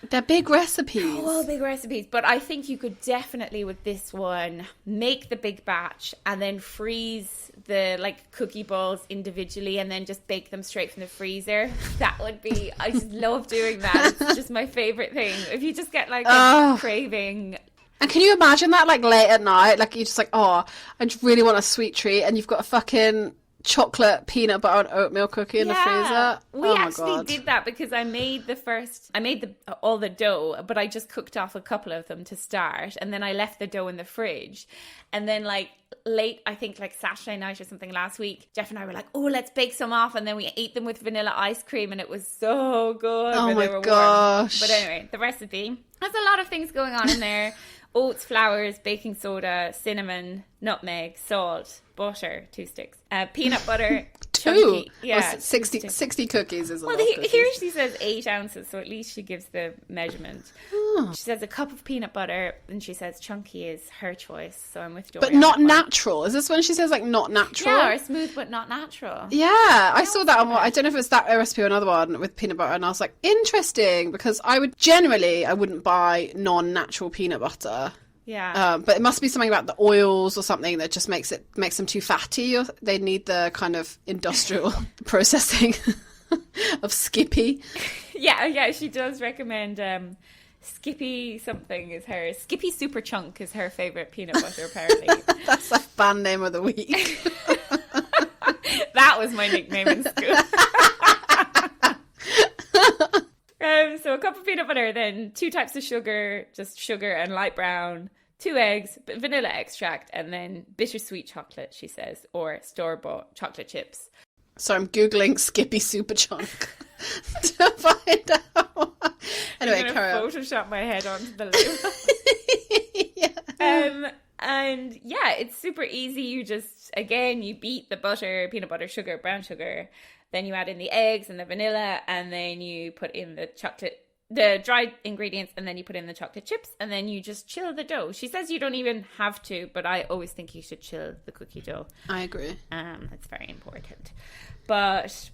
Speaker 1: They're big recipes.
Speaker 2: Oh, big recipes. But I think you could definitely, with this one, make the big batch and then freeze the like cookie balls individually and then just bake them straight from the freezer. That would be, I just love doing that. It's just my favorite thing. If you just get like a craving.
Speaker 1: And can you imagine that like late at night? Like you're just like, I just really want a sweet treat, and you've got a fucking chocolate peanut butter and oatmeal cookie in the freezer.
Speaker 2: We actually did that because I made all the dough, but I just cooked off a couple of them to start, and then I left the dough in the fridge. And then like late, I think like Saturday night or something last week, Jeff and I were like, oh, let's bake some off, and then we ate them with vanilla ice cream, and it was so good.
Speaker 1: Oh my gosh.
Speaker 2: But anyway, the recipe has a lot of things going on in there. Oats, flowers, baking soda, cinnamon, nutmeg, salt, butter, 2 sticks, peanut butter,
Speaker 1: 2?
Speaker 2: Chunky, yeah.
Speaker 1: 60 cookies is a lot of cookies.
Speaker 2: Here she says 8 ounces, so at least she gives the measurement. She says a cup of peanut butter, and she says chunky is her choice, so I'm with Dorie.
Speaker 1: But not natural. Is this when she says like not natural?
Speaker 2: Yeah, or smooth but not natural.
Speaker 1: Yeah, I saw that on I don't know if it's that recipe or another one with peanut butter, and I was like, interesting, because I wouldn't buy non-natural peanut butter.
Speaker 2: Yeah.
Speaker 1: But it must be something about the oils or something that just makes them too fatty, or they need the kind of industrial processing of Skippy.
Speaker 2: Yeah, she does recommend Skippy something is her. Skippy Super Chunk is her favourite peanut butter, apparently.
Speaker 1: That's like band name of the week.
Speaker 2: That was my nickname in school. So a cup of peanut butter, then 2 types of sugar, just sugar and light brown, 2 eggs, vanilla extract, and then bittersweet chocolate, she says, or store-bought chocolate chips.
Speaker 1: So I'm Googling Skippy Super Chunk to find out. Anyway, carry on.
Speaker 2: Photoshop my head onto the label.
Speaker 1: Yeah.
Speaker 2: And yeah, it's super easy. You just, again, you beat the butter, peanut butter, sugar, brown sugar. Then you add in the eggs and the vanilla, and then you put in the dried ingredients, and then you put in the chocolate chips, and then you just chill the dough. She says you don't even have to, but I always think you should chill the cookie dough.
Speaker 1: I agree.
Speaker 2: It's very important. But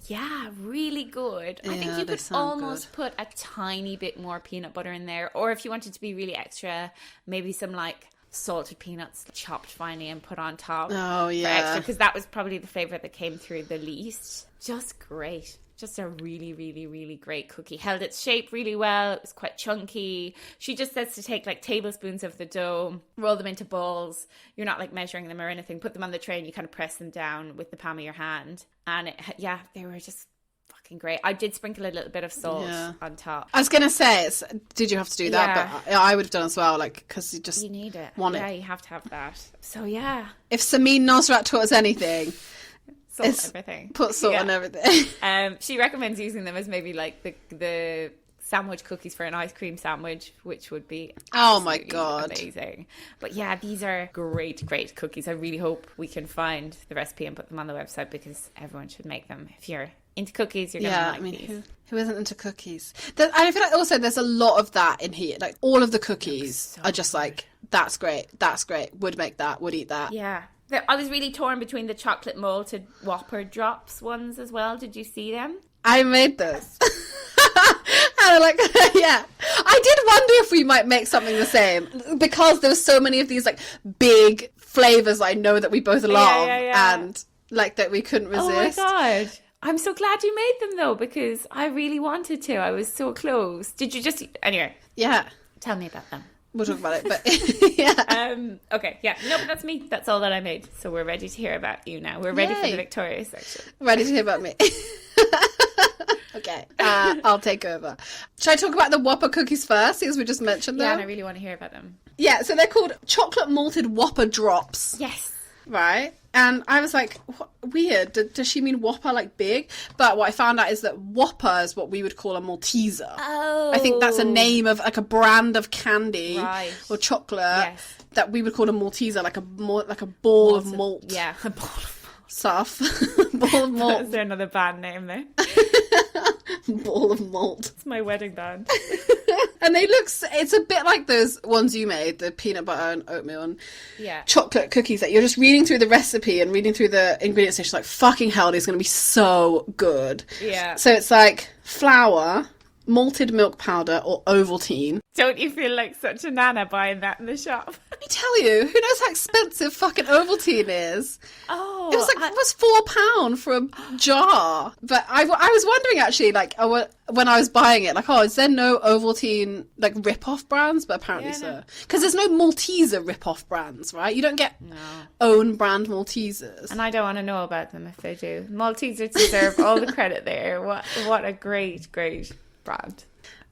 Speaker 2: yeah, really good. I think you could almost put a tiny bit more peanut butter in there, or if you wanted to be really extra, maybe some like salted peanuts chopped finely and put on top.
Speaker 1: Oh yeah,
Speaker 2: because that was probably the flavor that came through the least. Just great. Just a really, really, really great cookie. Held its shape really well. It was quite chunky. She just says to take like tablespoons of the dough, roll them into balls. You're not like measuring them or anything. Put them on the tray and you kind of press them down with the palm of your hand. And they were just fucking great. I did sprinkle a little bit of salt on top.
Speaker 1: I was gonna say, did you have to do that? But I would have done as well, like, because you need it. Yeah,
Speaker 2: you have to have that. So yeah,
Speaker 1: if Samin Nosrat taught us anything,
Speaker 2: salt everything.
Speaker 1: Put salt on everything.
Speaker 2: She recommends using them as maybe like the sandwich cookies for an ice cream sandwich, which would be amazing. But yeah, these are great cookies. I really hope we can find the recipe and put them on the website, because everyone should make them. If you're into cookies, you're gonna like these.
Speaker 1: Who isn't into cookies? And I feel like also there's a lot of that in here. Like all of the cookies are just like, that's great, would make that, would eat that.
Speaker 2: Yeah. I was really torn between the chocolate malted Whopper drops ones as well. Did you see them?
Speaker 1: I made those. And I'm like, yeah. I did wonder if we might make something the same, because there were so many of these like big flavors I know that we both love, and like that we couldn't resist.
Speaker 2: Oh my god. I'm so glad you made them though, because I really wanted to. I was so close. Did you just... Anyway.
Speaker 1: Yeah.
Speaker 2: Tell me about them.
Speaker 1: We'll talk about it, but yeah.
Speaker 2: Okay, yeah. No, but that's me. That's all that I made. So we're ready to hear about you now. We're ready for the Victoria section.
Speaker 1: Ready to hear about me. Okay, I'll take over. Should I talk about the Whopper cookies first, because we just mentioned them?
Speaker 2: Yeah, and I really want to hear about them.
Speaker 1: Yeah, so they're called chocolate malted Whopper drops.
Speaker 2: Yes.
Speaker 1: Right? And I was like, weird. Does she mean Whopper like big? But what I found out is that Whopper is what we would call a Malteser.
Speaker 2: Oh.
Speaker 1: I think that's a name of like a brand of candy or chocolate that we would call a Malteser, like a ball of malt.
Speaker 2: Yeah, a ball of
Speaker 1: stuff. Ball of malt.
Speaker 2: Is there another band name there?
Speaker 1: Ball of malt.
Speaker 2: It's my wedding band.
Speaker 1: And it's a bit like those ones you made, the peanut butter and oatmeal and chocolate cookies, that you're just reading through the recipe and reading through the ingredients list, like, fucking hell, these are going to be so good.
Speaker 2: Yeah.
Speaker 1: So it's like flour, malted milk powder, or Ovaltine.
Speaker 2: Don't you feel like such a nana buying that in the shop?
Speaker 1: Let me tell you, who knows how expensive fucking Ovaltine is?
Speaker 2: Oh.
Speaker 1: It was like, it was £4 for a jar. But I was wondering, actually, like, when I was buying it, like, is there no Ovaltine, like, rip-off brands? But apparently so. Because there's no Malteser rip-off brands, right? You don't get own brand Maltesers.
Speaker 2: And I don't want to know about them if they do. Maltesers deserve all the credit there. What a great, great brand.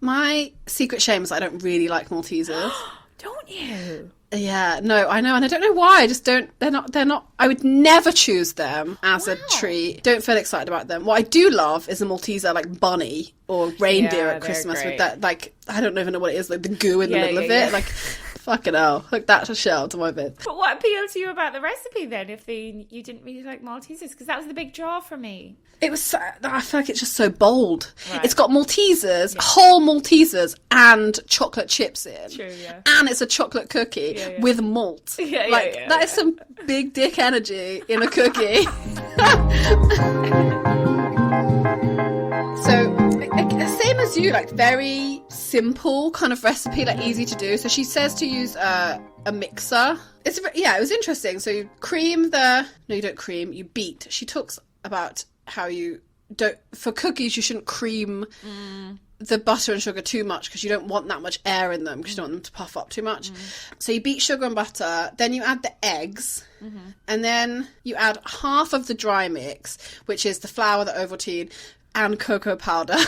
Speaker 1: My secret shame is I don't really like Maltesers.
Speaker 2: Don't you?
Speaker 1: Yeah, no, I know, and I don't know why. I just don't. They're not. I would never choose them as a treat. Don't feel excited about them. What I do love is a Malteser, like bunny or reindeer at Christmas with that. Like, I don't even know what it is. Like the goo in the middle of it. Like, fucking hell, like that's a shell to my bit.
Speaker 2: But what appealed to you about the recipe then? If you didn't really like Maltesers, because that was the big draw for me.
Speaker 1: It was. I feel like it's just so bold.
Speaker 2: Right.
Speaker 1: It's got Maltesers, whole Maltesers, and chocolate chips in.
Speaker 2: True, yeah.
Speaker 1: And it's a chocolate cookie with malt. That is some big dick energy in a cookie. So, same as you, like very simple kind of recipe, like easy to do. So she says to use a mixer. It was interesting. So you you don't cream, you beat. She talks about how for cookies you shouldn't cream the butter and sugar too much, because you don't want that much air in them, because you don't want them to puff up too much. So you beat sugar and butter, then you add the eggs, and then you add half of the dry mix, which is the flour, the Ovaltine, and cocoa powder.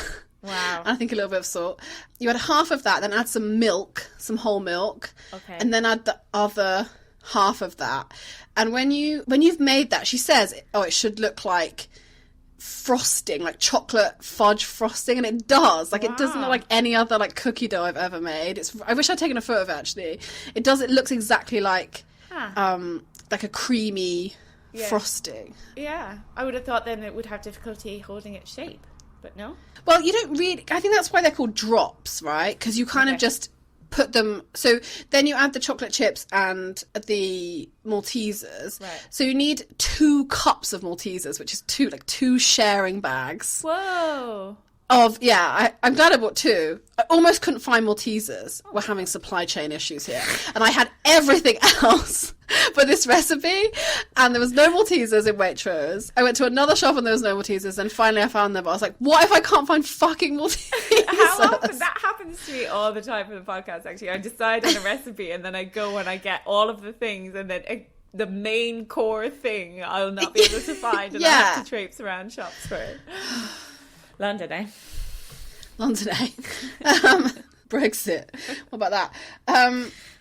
Speaker 2: Wow.
Speaker 1: And I think a little bit of salt. You add half of that, then add some milk, some whole milk, and then add the other half of that. And when you've made that, she says, it should look like frosting, like chocolate fudge frosting, and it does. Like, it doesn't look like any other like cookie dough I've ever made. I wish I'd taken a photo of it, actually. It looks exactly like like a creamy frosting.
Speaker 2: Yeah, I would have thought then it would have difficulty holding its shape, but no.
Speaker 1: Well, you don't really. I think that's why they're called drops, right? Because you kind of just put them. So then you add the chocolate chips and the Maltesers. Right. So you need 2 cups of Maltesers, which is two sharing bags.
Speaker 2: Whoa.
Speaker 1: I'm glad I bought 2. I almost couldn't find Maltesers. We're having supply chain issues here. And I had everything else but this recipe, and there was no Maltesers in Waitrose. I went to another shop and there was no Maltesers, and finally I found them. I was like, what if I can't find fucking Maltesers?
Speaker 2: How often? That happens to me all the time for the podcast, actually. I decide on a recipe and then I go and I get all of the things, and then the main core thing I'll not be able to find, and I have to traipse around shops for it. London, eh?
Speaker 1: Brexit. What about that?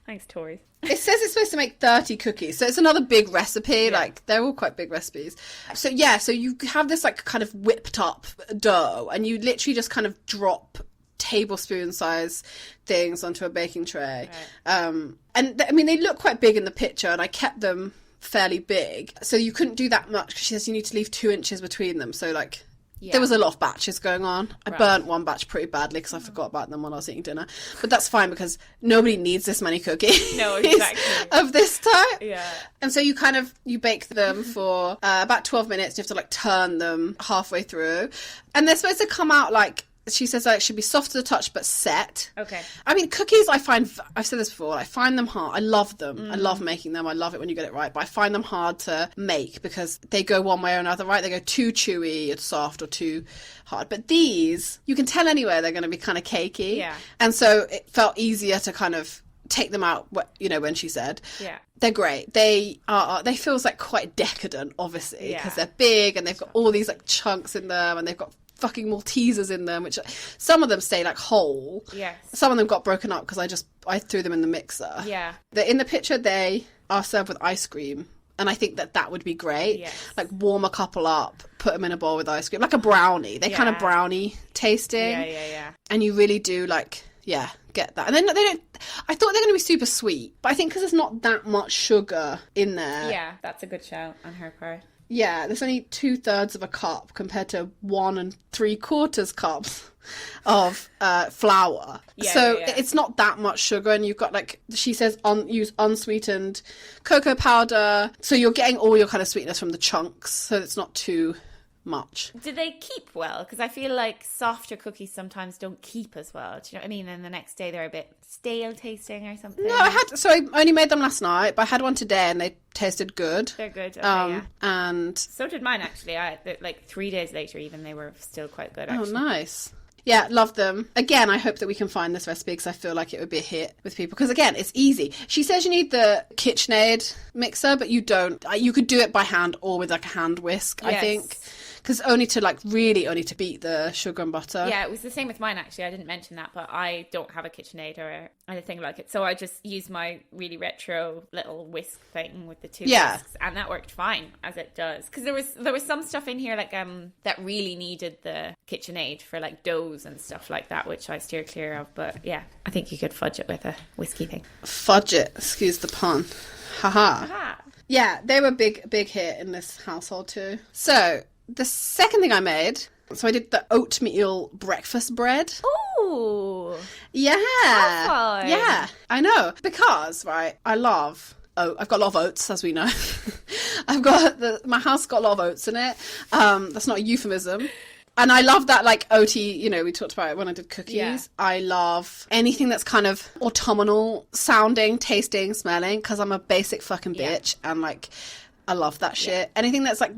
Speaker 2: Thanks, Tories.
Speaker 1: It says it's supposed to make 30 cookies, so it's another big recipe. Yeah. Like, they're all quite big recipes. So you have this like kind of whipped up dough, and you literally just kind of drop tablespoon size things onto a baking tray. Right. And I mean, they look quite big in the picture, and I kept them fairly big. So you couldn't do that much, because she says you need to leave 2 inches between them. So like, there was a lot of batches going on. I burnt one batch pretty badly because I forgot about them when I was eating dinner. But that's fine, because nobody needs this many cookies.
Speaker 2: No, exactly.
Speaker 1: Of this type.
Speaker 2: Yeah.
Speaker 1: And so you bake them for about 12 minutes. You have to like turn them halfway through. And they're supposed to come out like She says that it should be soft to the touch but set.
Speaker 2: Okay.
Speaker 1: I mean, cookies, I've said this before, I find them hard. I love them. I love making them. I love it when you get it right. But I find them hard to make because they go one way or another, right? They go too chewy, it's soft, or too hard. But these, you can tell anyway they're going to be kind of cakey.
Speaker 2: Yeah.
Speaker 1: And so it felt easier to kind of take them out, you know, when she said.
Speaker 2: Yeah.
Speaker 1: They're great. They feels like quite decadent, obviously, because they're big and they've got all these like chunks in them and they've got fucking Maltesers in them, which some of them stay like whole.
Speaker 2: Yes.
Speaker 1: Some of them got broken up because I threw them in the mixer.
Speaker 2: Yeah.
Speaker 1: In the picture, they are served with ice cream. And I think that would be great.
Speaker 2: Yes.
Speaker 1: Like warm a couple up, put them in a bowl with ice cream. Like a brownie. They're kind of brownie tasting.
Speaker 2: Yeah.
Speaker 1: And you really do like, get that. And then I thought they're going to be super sweet. But I think because there's not that much sugar in there.
Speaker 2: Yeah, that's a good shout on her part.
Speaker 1: Yeah, there's only 2/3 of a cup compared to 1 3/4 cups of flour. It's not that much sugar, and you've got, like, she says, use unsweetened cocoa powder. So you're getting all your kind of sweetness from the chunks, so it's not too much.
Speaker 2: Do they keep well? Because I feel like softer cookies sometimes don't keep as well. Do you know what I mean? And the next day they're a bit stale tasting or something.
Speaker 1: No, I only made them last night, but I had one today and they tasted good.
Speaker 2: They're good. Okay,
Speaker 1: And
Speaker 2: so did mine, actually. Like 3 days later, even, they were still quite good, actually.
Speaker 1: Oh, nice. Yeah, love them. Again, I hope that we can find this recipe because I feel like it would be a hit with people. Because again, it's easy. She says you need the KitchenAid mixer, but you don't. You could do it by hand or with like a hand whisk, I think. Because only to beat the sugar and butter.
Speaker 2: Yeah, it was the same with mine, actually. I didn't mention that, but I don't have a KitchenAid or anything like it. So I just used my really retro little whisk thing with the two whisks, and that worked fine, as it does. Because there was some stuff in here like that really needed the KitchenAid for like doughs and stuff like that, which I steer clear of. But yeah, I think you could fudge it with a whiskey thing.
Speaker 1: Fudge it, excuse the pun. Haha. Aha. Yeah, they were big hit in this household too. So the second thing I made, so I did the oatmeal breakfast bread.
Speaker 2: Ooh.
Speaker 1: Yeah.
Speaker 2: Fun.
Speaker 1: Yeah, I know. Because, right, I've got a lot of oats, as we know. My house got a lot of oats in it. That's not a euphemism. And I love that, like, oaty, you know, we talked about it when I did cookies. Yeah. I love anything that's kind of autumnal sounding, tasting, smelling, because I'm a basic fucking bitch. And, like, I love that shit. Yeah. Anything that's like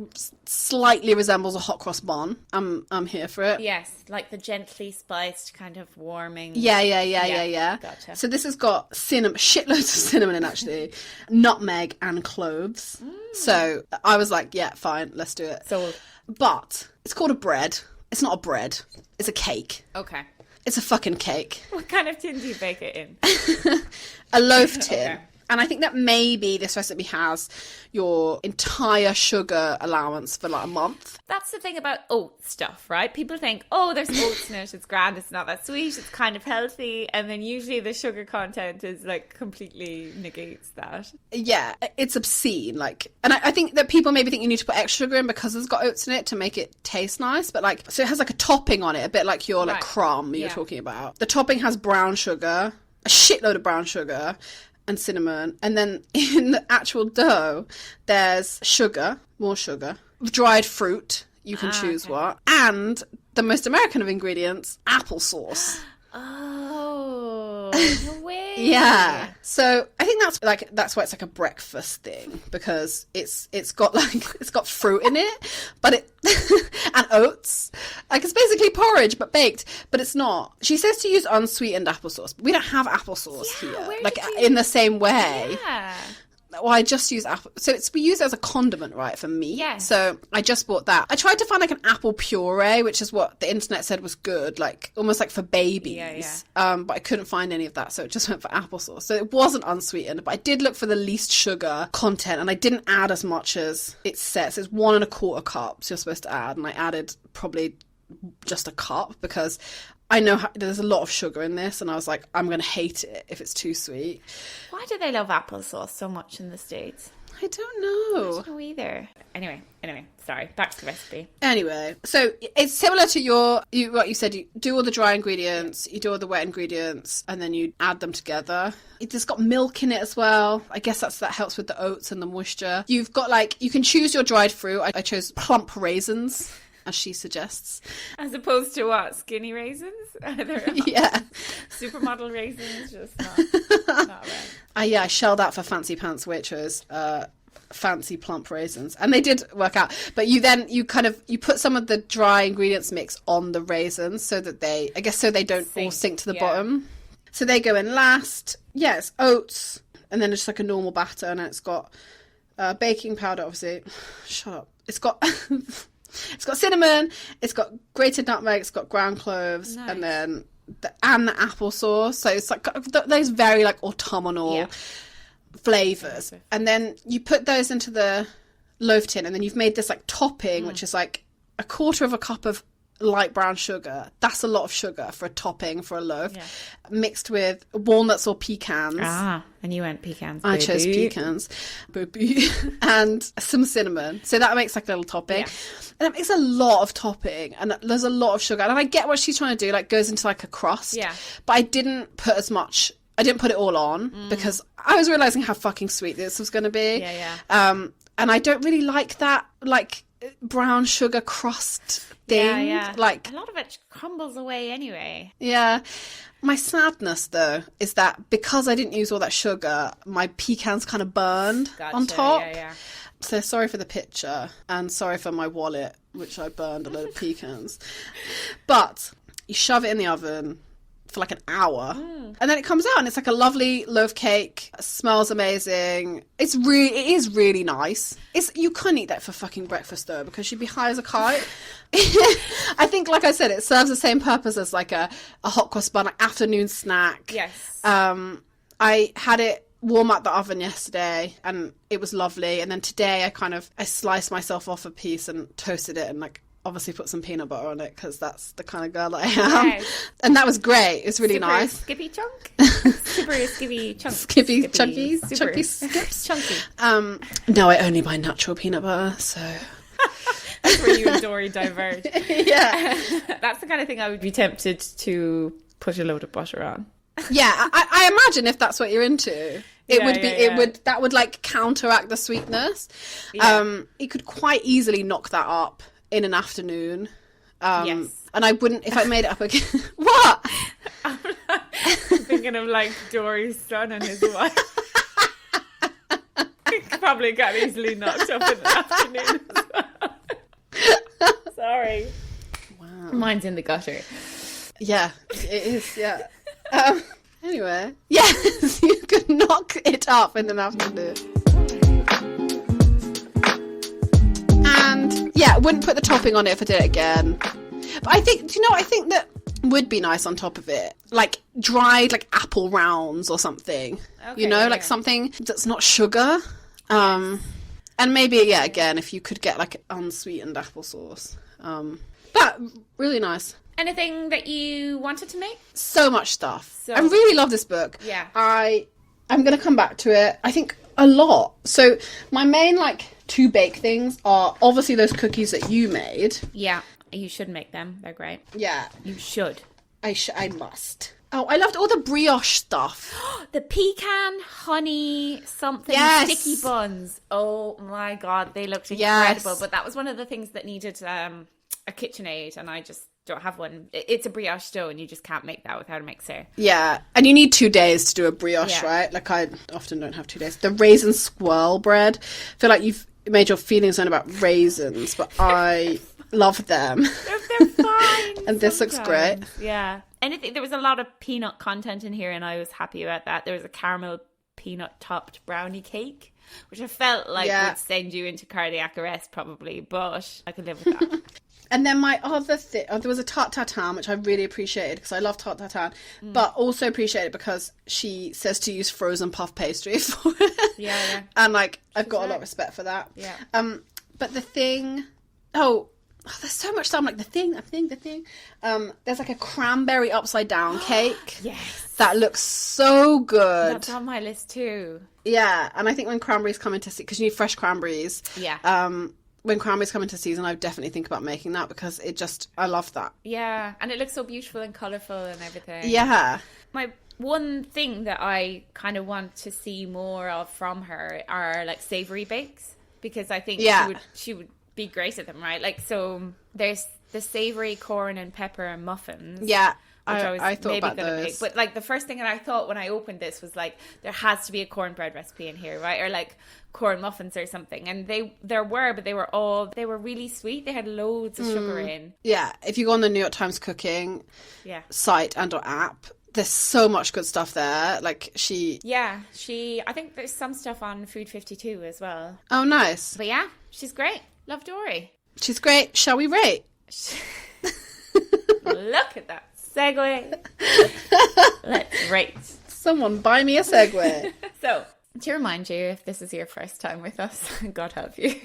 Speaker 1: slightly resembles a hot cross bun, I'm here for it.
Speaker 2: Yes, like the gently spiced kind of warming.
Speaker 1: Yeah.
Speaker 2: Gotcha.
Speaker 1: So this has got shitloads of cinnamon in, actually, nutmeg and cloves. So I was like, yeah, fine, let's do it. But it's called a bread. It's not a bread. It's a cake.
Speaker 2: Okay.
Speaker 1: It's a fucking cake.
Speaker 2: What kind of tin do you bake it in?
Speaker 1: A loaf tin.
Speaker 2: Okay.
Speaker 1: And I think that maybe this recipe has your entire sugar allowance for like a month.
Speaker 2: That's the thing about oat stuff, right? People think, oh, there's oats in it, it's grand, it's not that sweet, it's kind of healthy. And then usually the sugar content is like completely negates that. Yeah,
Speaker 1: it's obscene. Like, and I think that people maybe think you need to put extra sugar in because it's got oats in it to make it taste nice. But like, so it has like a topping on it, a bit like your like crumb you're talking about. The topping has brown sugar, a shitload of brown sugar, and cinnamon, and then in the actual dough there's more sugar, dried fruit, you can choose what, and the most American of ingredients, applesauce.
Speaker 2: Oh, no way.
Speaker 1: Yeah. So I think that's why it's like a breakfast thing, because it's got fruit in it, but and oats. Like, it's basically porridge but baked, but it's not. She says to use unsweetened applesauce, but we don't have applesauce here. Like, in the same way.
Speaker 2: Yeah.
Speaker 1: Well, I just use apple. So we use it as a condiment, right, for meat.
Speaker 2: Yes.
Speaker 1: So I just bought that. I tried to find like an apple puree, which is what the internet said was good, like almost like for babies. Yeah. But I couldn't find any of that, so it just went for applesauce. So it wasn't unsweetened, but I did look for the least sugar content, and I didn't add as much as it says. It's 1 1/4 cups you're supposed to add, and I added probably just a cup because I know there's a lot of sugar in this, and I was like, I'm going to hate it if it's too sweet.
Speaker 2: Why do they love applesauce so much in the States?
Speaker 1: I don't know.
Speaker 2: I don't know either. Anyway, sorry, back to the recipe.
Speaker 1: Anyway, so it's similar to what you said. You do all the dry ingredients, you do all the wet ingredients, and then you add them together. It's got milk in it as well. I guess that helps with the oats and the moisture. You've got you can choose your dried fruit. I chose plump raisins.
Speaker 3: as she suggests.
Speaker 2: As opposed to what? Skinny raisins?
Speaker 3: Yeah.
Speaker 2: Supermodel raisins, just not right.
Speaker 3: I shelled out for Fancy Pants Waitrose, fancy plump raisins, and they did work out. But you put some of the dry ingredients mix on the raisins so that they don't all sink to the bottom. So they go in last. Yeah, it's oats, and then it's like a normal batter, and it's got baking powder, obviously. Shut up. It's got it's got cinnamon, it's got grated nutmeg, it's got ground cloves,
Speaker 2: nice.
Speaker 3: and then the applesauce. So it's like those very like autumnal flavors. And then you put those into the loaf tin, and then you've made this like topping, which is like a quarter of a cup of light brown sugar. That's a lot of sugar for a topping for a loaf, mixed with walnuts or pecans.
Speaker 2: And you went pecans.
Speaker 3: I chose pecans. And some cinnamon. So that makes like a little topping. And that makes a lot of topping, and there's a lot of sugar. And I get what she's trying to do, like goes into like a crust. But I didn't put as much. I didn't put it all on because I was realizing how fucking sweet this was going to be. And I don't really like that, like brown sugar crust thing. Like
Speaker 2: a lot of it crumbles away anyway.
Speaker 3: My sadness though is that because I didn't use all that sugar, my pecans kind of burned on top. So sorry for the picture, and sorry for my wallet, which I burned a load of pecans. But you shove it in the oven for like an hour, and then it comes out, and it's like a lovely loaf cake. It smells amazing. It is really nice. You couldn't eat that for fucking breakfast though, because you'd be high as a kite. I think, like I said, it serves the same purpose as like a hot cross bun, like afternoon snack. I had it warm up the oven yesterday, and it was lovely. And then today I sliced myself off a piece and toasted it, and like obviously put some peanut butter on it, because that's the kind of girl that I am. And that was great. It's really nice.
Speaker 2: Skippy chunk? Super skippy chunk.
Speaker 3: Skippy chunky skips.
Speaker 2: Chunky.
Speaker 3: No, I only buy natural peanut butter, so...
Speaker 2: That's where you and Dorie diverge. That's the kind of thing I would be tempted to put a load of butter on.
Speaker 3: I imagine if that's what you're into, that would like counteract the sweetness. You could quite easily knock that up in an afternoon. And I wouldn't, if I made it up again. What?
Speaker 2: I'm thinking of like Dorie's son and his wife. Probably got easily knocked up in the afternoon as well. Sorry.
Speaker 3: Wow.
Speaker 2: Mine's in the gutter.
Speaker 3: Yeah, it is, yeah. Anyway. Yes, you could knock it up in an afternoon. And yeah, I wouldn't put the topping on it if I did it again. But I think, I think that would be nice on top of it. Like dried like apple rounds or something. Okay, like something that's not sugar. And maybe, again, if you could get like unsweetened applesauce. But really nice.
Speaker 2: Anything that you wanted to make?
Speaker 3: So much stuff. I really love this book. I'm going to come back to it. I think a lot. So my main like 2 bake things are obviously those cookies that you made.
Speaker 2: Yeah, you should make them. They're great.
Speaker 3: Yeah.
Speaker 2: You should.
Speaker 3: I must. Oh, I loved all the brioche stuff.
Speaker 2: The pecan, honey, something, sticky buns. Oh my God, they looked incredible. Yes. But that was one of the things that needed a KitchenAid, and I just don't have one. It's a brioche dough, and you just can't make that without a mixer. Yeah,
Speaker 3: and you need 2 days to do a brioche, right? Like I often don't have 2 days. The raisin swirl bread. I feel like you've made your feelings known about raisins, but I love them.
Speaker 2: They're fine.
Speaker 3: And this looks great.
Speaker 2: Yeah. There was a lot of peanut content in here, and I was happy about that. There was a caramel peanut topped brownie cake, which I felt like would send you into cardiac arrest probably, but I could live with that.
Speaker 3: And then my other thing, there was a tarte tatin, which I really appreciated because I love tarte tatin, but also appreciate it because she says to use frozen puff pastry for it. Yeah. And like, I've got a lot of respect for that. Yeah. But the thing, there's so much stuff. I'm like, the thing. There's like a cranberry upside down cake.
Speaker 2: Yes.
Speaker 3: That looks so good.
Speaker 2: That's on my list too.
Speaker 3: Yeah. And I think when cranberries come into season, because you need fresh cranberries.
Speaker 2: Yeah.
Speaker 3: When cranberries come into season, I would definitely think about making that because I love that.
Speaker 2: Yeah. And it looks so beautiful and colourful and everything.
Speaker 3: Yeah.
Speaker 2: My one thing that I kind of want to see more of from her are like savoury bakes, because I think she would be great at them, right? Like, so there's the savory corn and pepper muffins.
Speaker 3: Yeah.
Speaker 2: Which
Speaker 3: I thought about those.
Speaker 2: make. But like the first thing that I thought when I opened this was like, there has to be a cornbread recipe in here, right? Or like corn muffins or something. And there were, but they were really sweet. They had loads of sugar in.
Speaker 3: Yeah. If you go on the New York Times cooking site and or app, there's so much good stuff there. Like I think there's some stuff on Food 52 as well. Oh, nice.
Speaker 2: But yeah, she's great. Love Dorie.
Speaker 3: She's great. Shall we rate?
Speaker 2: Look at that segue. Let's rate.
Speaker 3: Someone buy me a Segway.
Speaker 2: So, to remind you, if this is your first time with us, God help you.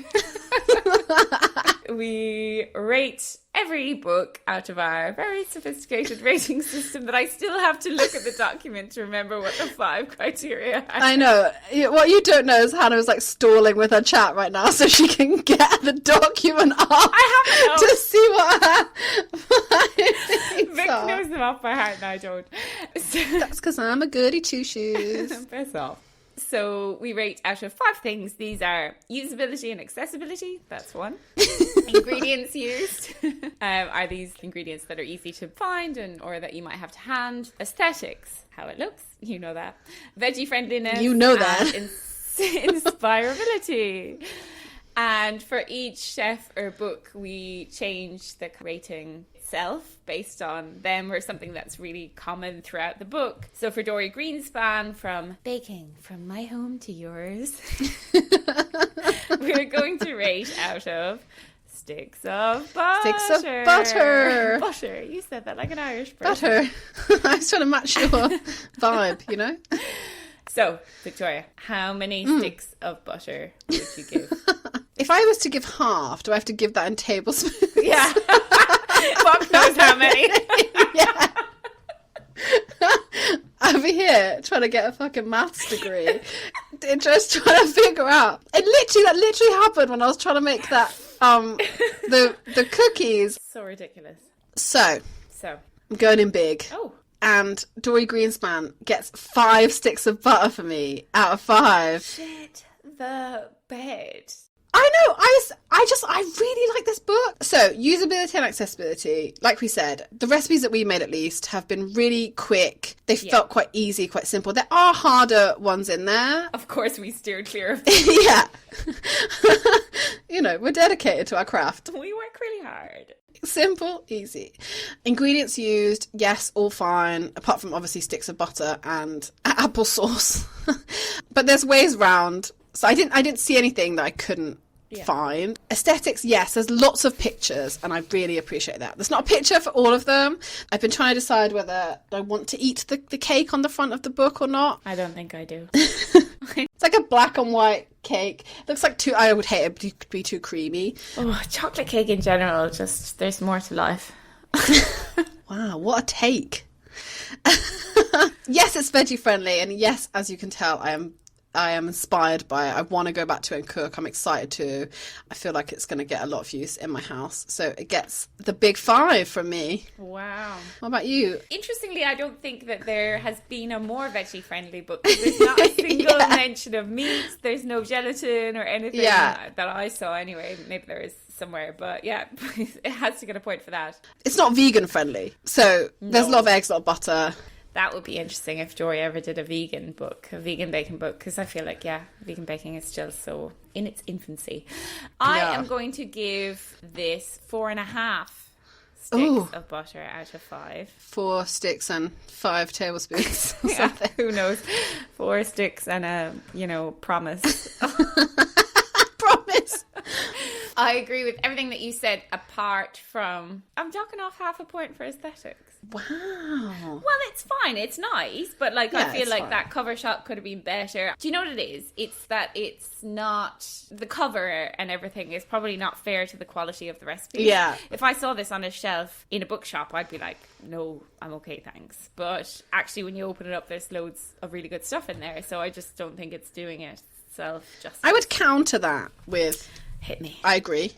Speaker 2: We rate every book out of our very sophisticated rating system that I still have to look at the document to remember what the 5 criteria are.
Speaker 3: I know. What you don't know is Hannah is like stalling with her chat right now so she can get the document up to see what her
Speaker 2: Vic knows them off by heart and I don't. So,
Speaker 3: that's because I'm a goody two-shoes.
Speaker 2: Piss off. So we rate out of 5 things. These are usability and accessibility. That's 1. Ingredients used. Are these ingredients that are easy to find or that you might have to hand? Aesthetics. How it looks. You know that. Veggie friendliness.
Speaker 3: You know that.
Speaker 2: Inspirability. And for each chef or book, we change the rating itself based on them or something that's really common throughout the book. So for Dorie Greenspan, from baking from my home to yours, we're going to rate out of sticks of butter.
Speaker 3: Sticks of butter.
Speaker 2: Butter. You said that like an Irish person.
Speaker 3: Butter. I was trying to match your vibe, you know?
Speaker 2: So, Victoria, how many sticks of butter would you give?
Speaker 3: If I was to give half, do I have to give that in tablespoons?
Speaker 2: Yeah. Fuck knows how many.
Speaker 3: Yeah. Over here trying to get a fucking maths degree. Just trying to figure out. That literally happened when I was trying to make that the cookies.
Speaker 2: So ridiculous.
Speaker 3: So I'm going in big.
Speaker 2: Oh.
Speaker 3: And Dorie Greenspan gets 5 sticks of butter for me out of 5.
Speaker 2: Shit the bed.
Speaker 3: I know. I really like this book. So, usability and accessibility, like we said, the recipes that we made at least have been really quick. They felt quite easy, quite simple. There are harder ones in there.
Speaker 2: Of course, we steered clear of them.
Speaker 3: Yeah. You know, we're dedicated to our craft.
Speaker 2: We work really hard.
Speaker 3: Simple, easy. Ingredients used, yes, all fine, apart from obviously sticks of butter and applesauce. But there's ways round. So I didn't see anything that I couldn't find. Aesthetics, yes, there's lots of pictures, and I really appreciate that. There's not a picture for all of them. I've been trying to decide whether I want to eat the cake on the front of the book or not.
Speaker 2: I don't think I do.
Speaker 3: It's like a black and white cake. Looks like I would hate it, but it could be too creamy.
Speaker 2: Oh, chocolate cake in general, just there's more to life.
Speaker 3: Wow, what a take. Yes, it's veggie friendly, and yes, as you can tell, I am inspired by it. I want to go back to it and cook. I'm excited to. I feel like it's going to get a lot of use in my house. So it gets the big 5 from me.
Speaker 2: Wow.
Speaker 3: What about you?
Speaker 2: Interestingly, I don't think that there has been a more veggie-friendly book. There's not a single mention of meat. There's no gelatin or anything that I saw anyway. Maybe there is somewhere. But yeah, it has to get a point for that.
Speaker 3: It's not vegan friendly. So there's a lot of eggs, a lot of butter.
Speaker 2: That would be interesting if Dorie ever did a vegan baking book, because I feel like, vegan baking is still so in its infancy. I am going to give this 4.5 sticks of butter out of 5.
Speaker 3: 4 sticks and 5 tablespoons.
Speaker 2: Who knows? 4 sticks and a, promise.
Speaker 3: Promise.
Speaker 2: I agree with everything that you said, apart from I'm docking off half a point for aesthetics.
Speaker 3: Wow.
Speaker 2: Well, it's fine. It's nice. But I feel like that cover shot could have been better. Do you know what it is? It's that it's not... The cover and everything is probably not fair to the quality of the recipe.
Speaker 3: Yeah.
Speaker 2: If I saw this on a shelf in a bookshop, I'd be like, no, I'm okay, thanks. But actually, when you open it up, there's loads of really good stuff in there. So I just don't think it's doing itself justice.
Speaker 3: I would counter that with...
Speaker 2: Hit me.
Speaker 3: I agree.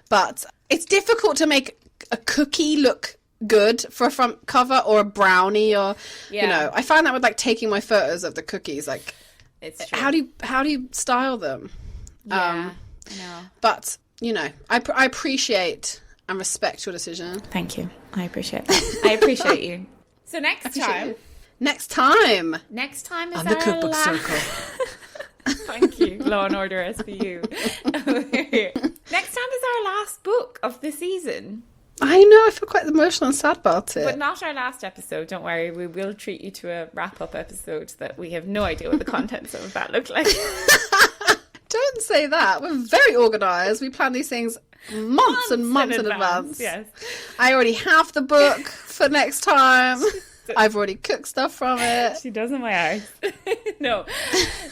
Speaker 3: But it's difficult to make a cookie look good for a front cover, or a brownie, or I find that with taking my photos of the cookies,
Speaker 2: it's true.
Speaker 3: how do you style them?
Speaker 2: I know.
Speaker 3: But you know, I appreciate and respect your decision.
Speaker 2: Thank you. I appreciate that. I appreciate you. So next time
Speaker 3: Next time
Speaker 2: is
Speaker 3: on the Cookbook Circle.
Speaker 2: Thank you, Law and Order SVU. Next time is our last book of the season.
Speaker 3: I know, I feel quite emotional and sad about it.
Speaker 2: But not our last episode, don't worry. We will treat you to a wrap-up episode that we have no idea what the contents of that look like.
Speaker 3: Don't say that. We're very organised. We plan these things months and months in advance.
Speaker 2: Yes.
Speaker 3: I already have the book for next time. I've already cooked stuff from it.
Speaker 2: She does in my eyes. No.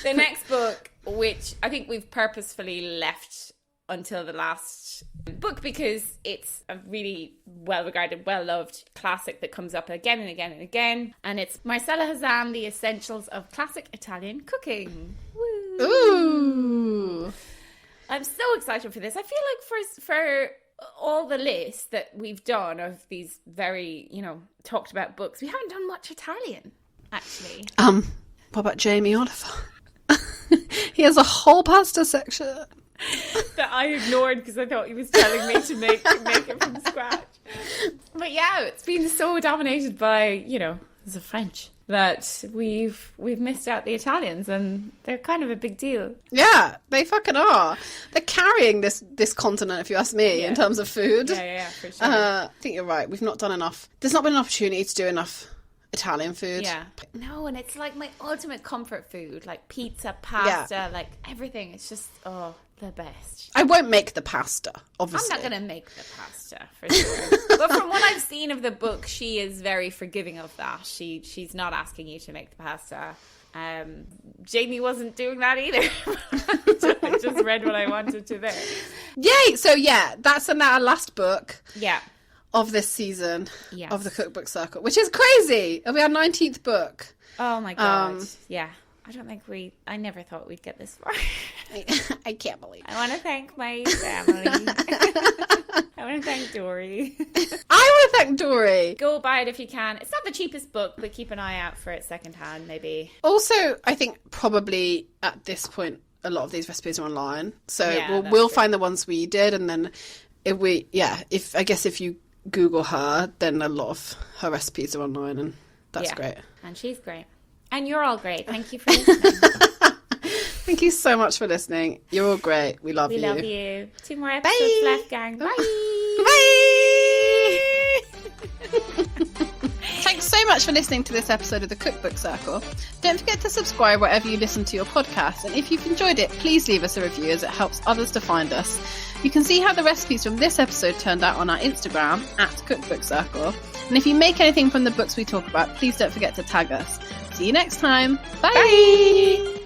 Speaker 2: The next book, which I think we've purposefully left until the last book because it's a really well-regarded, well-loved classic that comes up again and again and again. And it's Marcelo Hazam, The Essentials of Classic Italian Cooking. Woo!
Speaker 3: Ooh.
Speaker 2: I'm so excited for this. I feel like for all the lists that we've done of these very, you know, talked about books, we haven't done much Italian, actually.
Speaker 3: What about Jamie Oliver? He has a whole pasta section
Speaker 2: that I ignored because I thought he was telling me to make it from scratch. But yeah, it's been so dominated by, you know, the French that we've missed out the Italians, and they're kind of a big deal.
Speaker 3: Yeah, they fucking are. They're carrying this continent, if you ask me, in terms of food.
Speaker 2: Yeah, for sure.
Speaker 3: I think you're right. We've not done enough. There's not been an opportunity to do enough Italian food.
Speaker 2: Yeah. No, and it's like my ultimate comfort food, like pizza, pasta, like everything. It's just, the best.
Speaker 3: I won't make the pasta, obviously.
Speaker 2: I'm not going to make the pasta, for sure. But from what I've seen of the book, she is very forgiving of that. She's not asking you to make the pasta. Jamie wasn't doing that either. I just read what I wanted to there.
Speaker 3: Yay! So yeah, that's our last book.
Speaker 2: Yeah.
Speaker 3: Of this season of the Cookbook Circle, which is crazy. It'll be our 19th book.
Speaker 2: Oh my God. Yeah. I never thought we'd get this far.
Speaker 3: I can't believe it.
Speaker 2: I want to thank my family. I want to thank Dorie.
Speaker 3: I want to thank Dorie.
Speaker 2: Go buy it if you can. It's not the cheapest book, but keep an eye out for it secondhand, maybe.
Speaker 3: Also, I think probably at this point, a lot of these recipes are online. So we'll find the ones we did. And then if you Google her, then a lot of her recipes are online, and that's great. And
Speaker 2: she's great. And you're all great. Thank you for listening.
Speaker 3: Thank you so much for listening. You're all great. We love you.
Speaker 2: We love you. 2 more episodes left, gang. Bye.
Speaker 3: Thanks so much for listening to this episode of the Cookbook Circle. Don't forget to subscribe wherever you listen to your podcast. And if you've enjoyed it, please leave us a review as it helps others to find us. You can see how the recipes from this episode turned out on our Instagram @CookbookCircle. And if you make anything from the books we talk about, please don't forget to tag us. See you next time. Bye.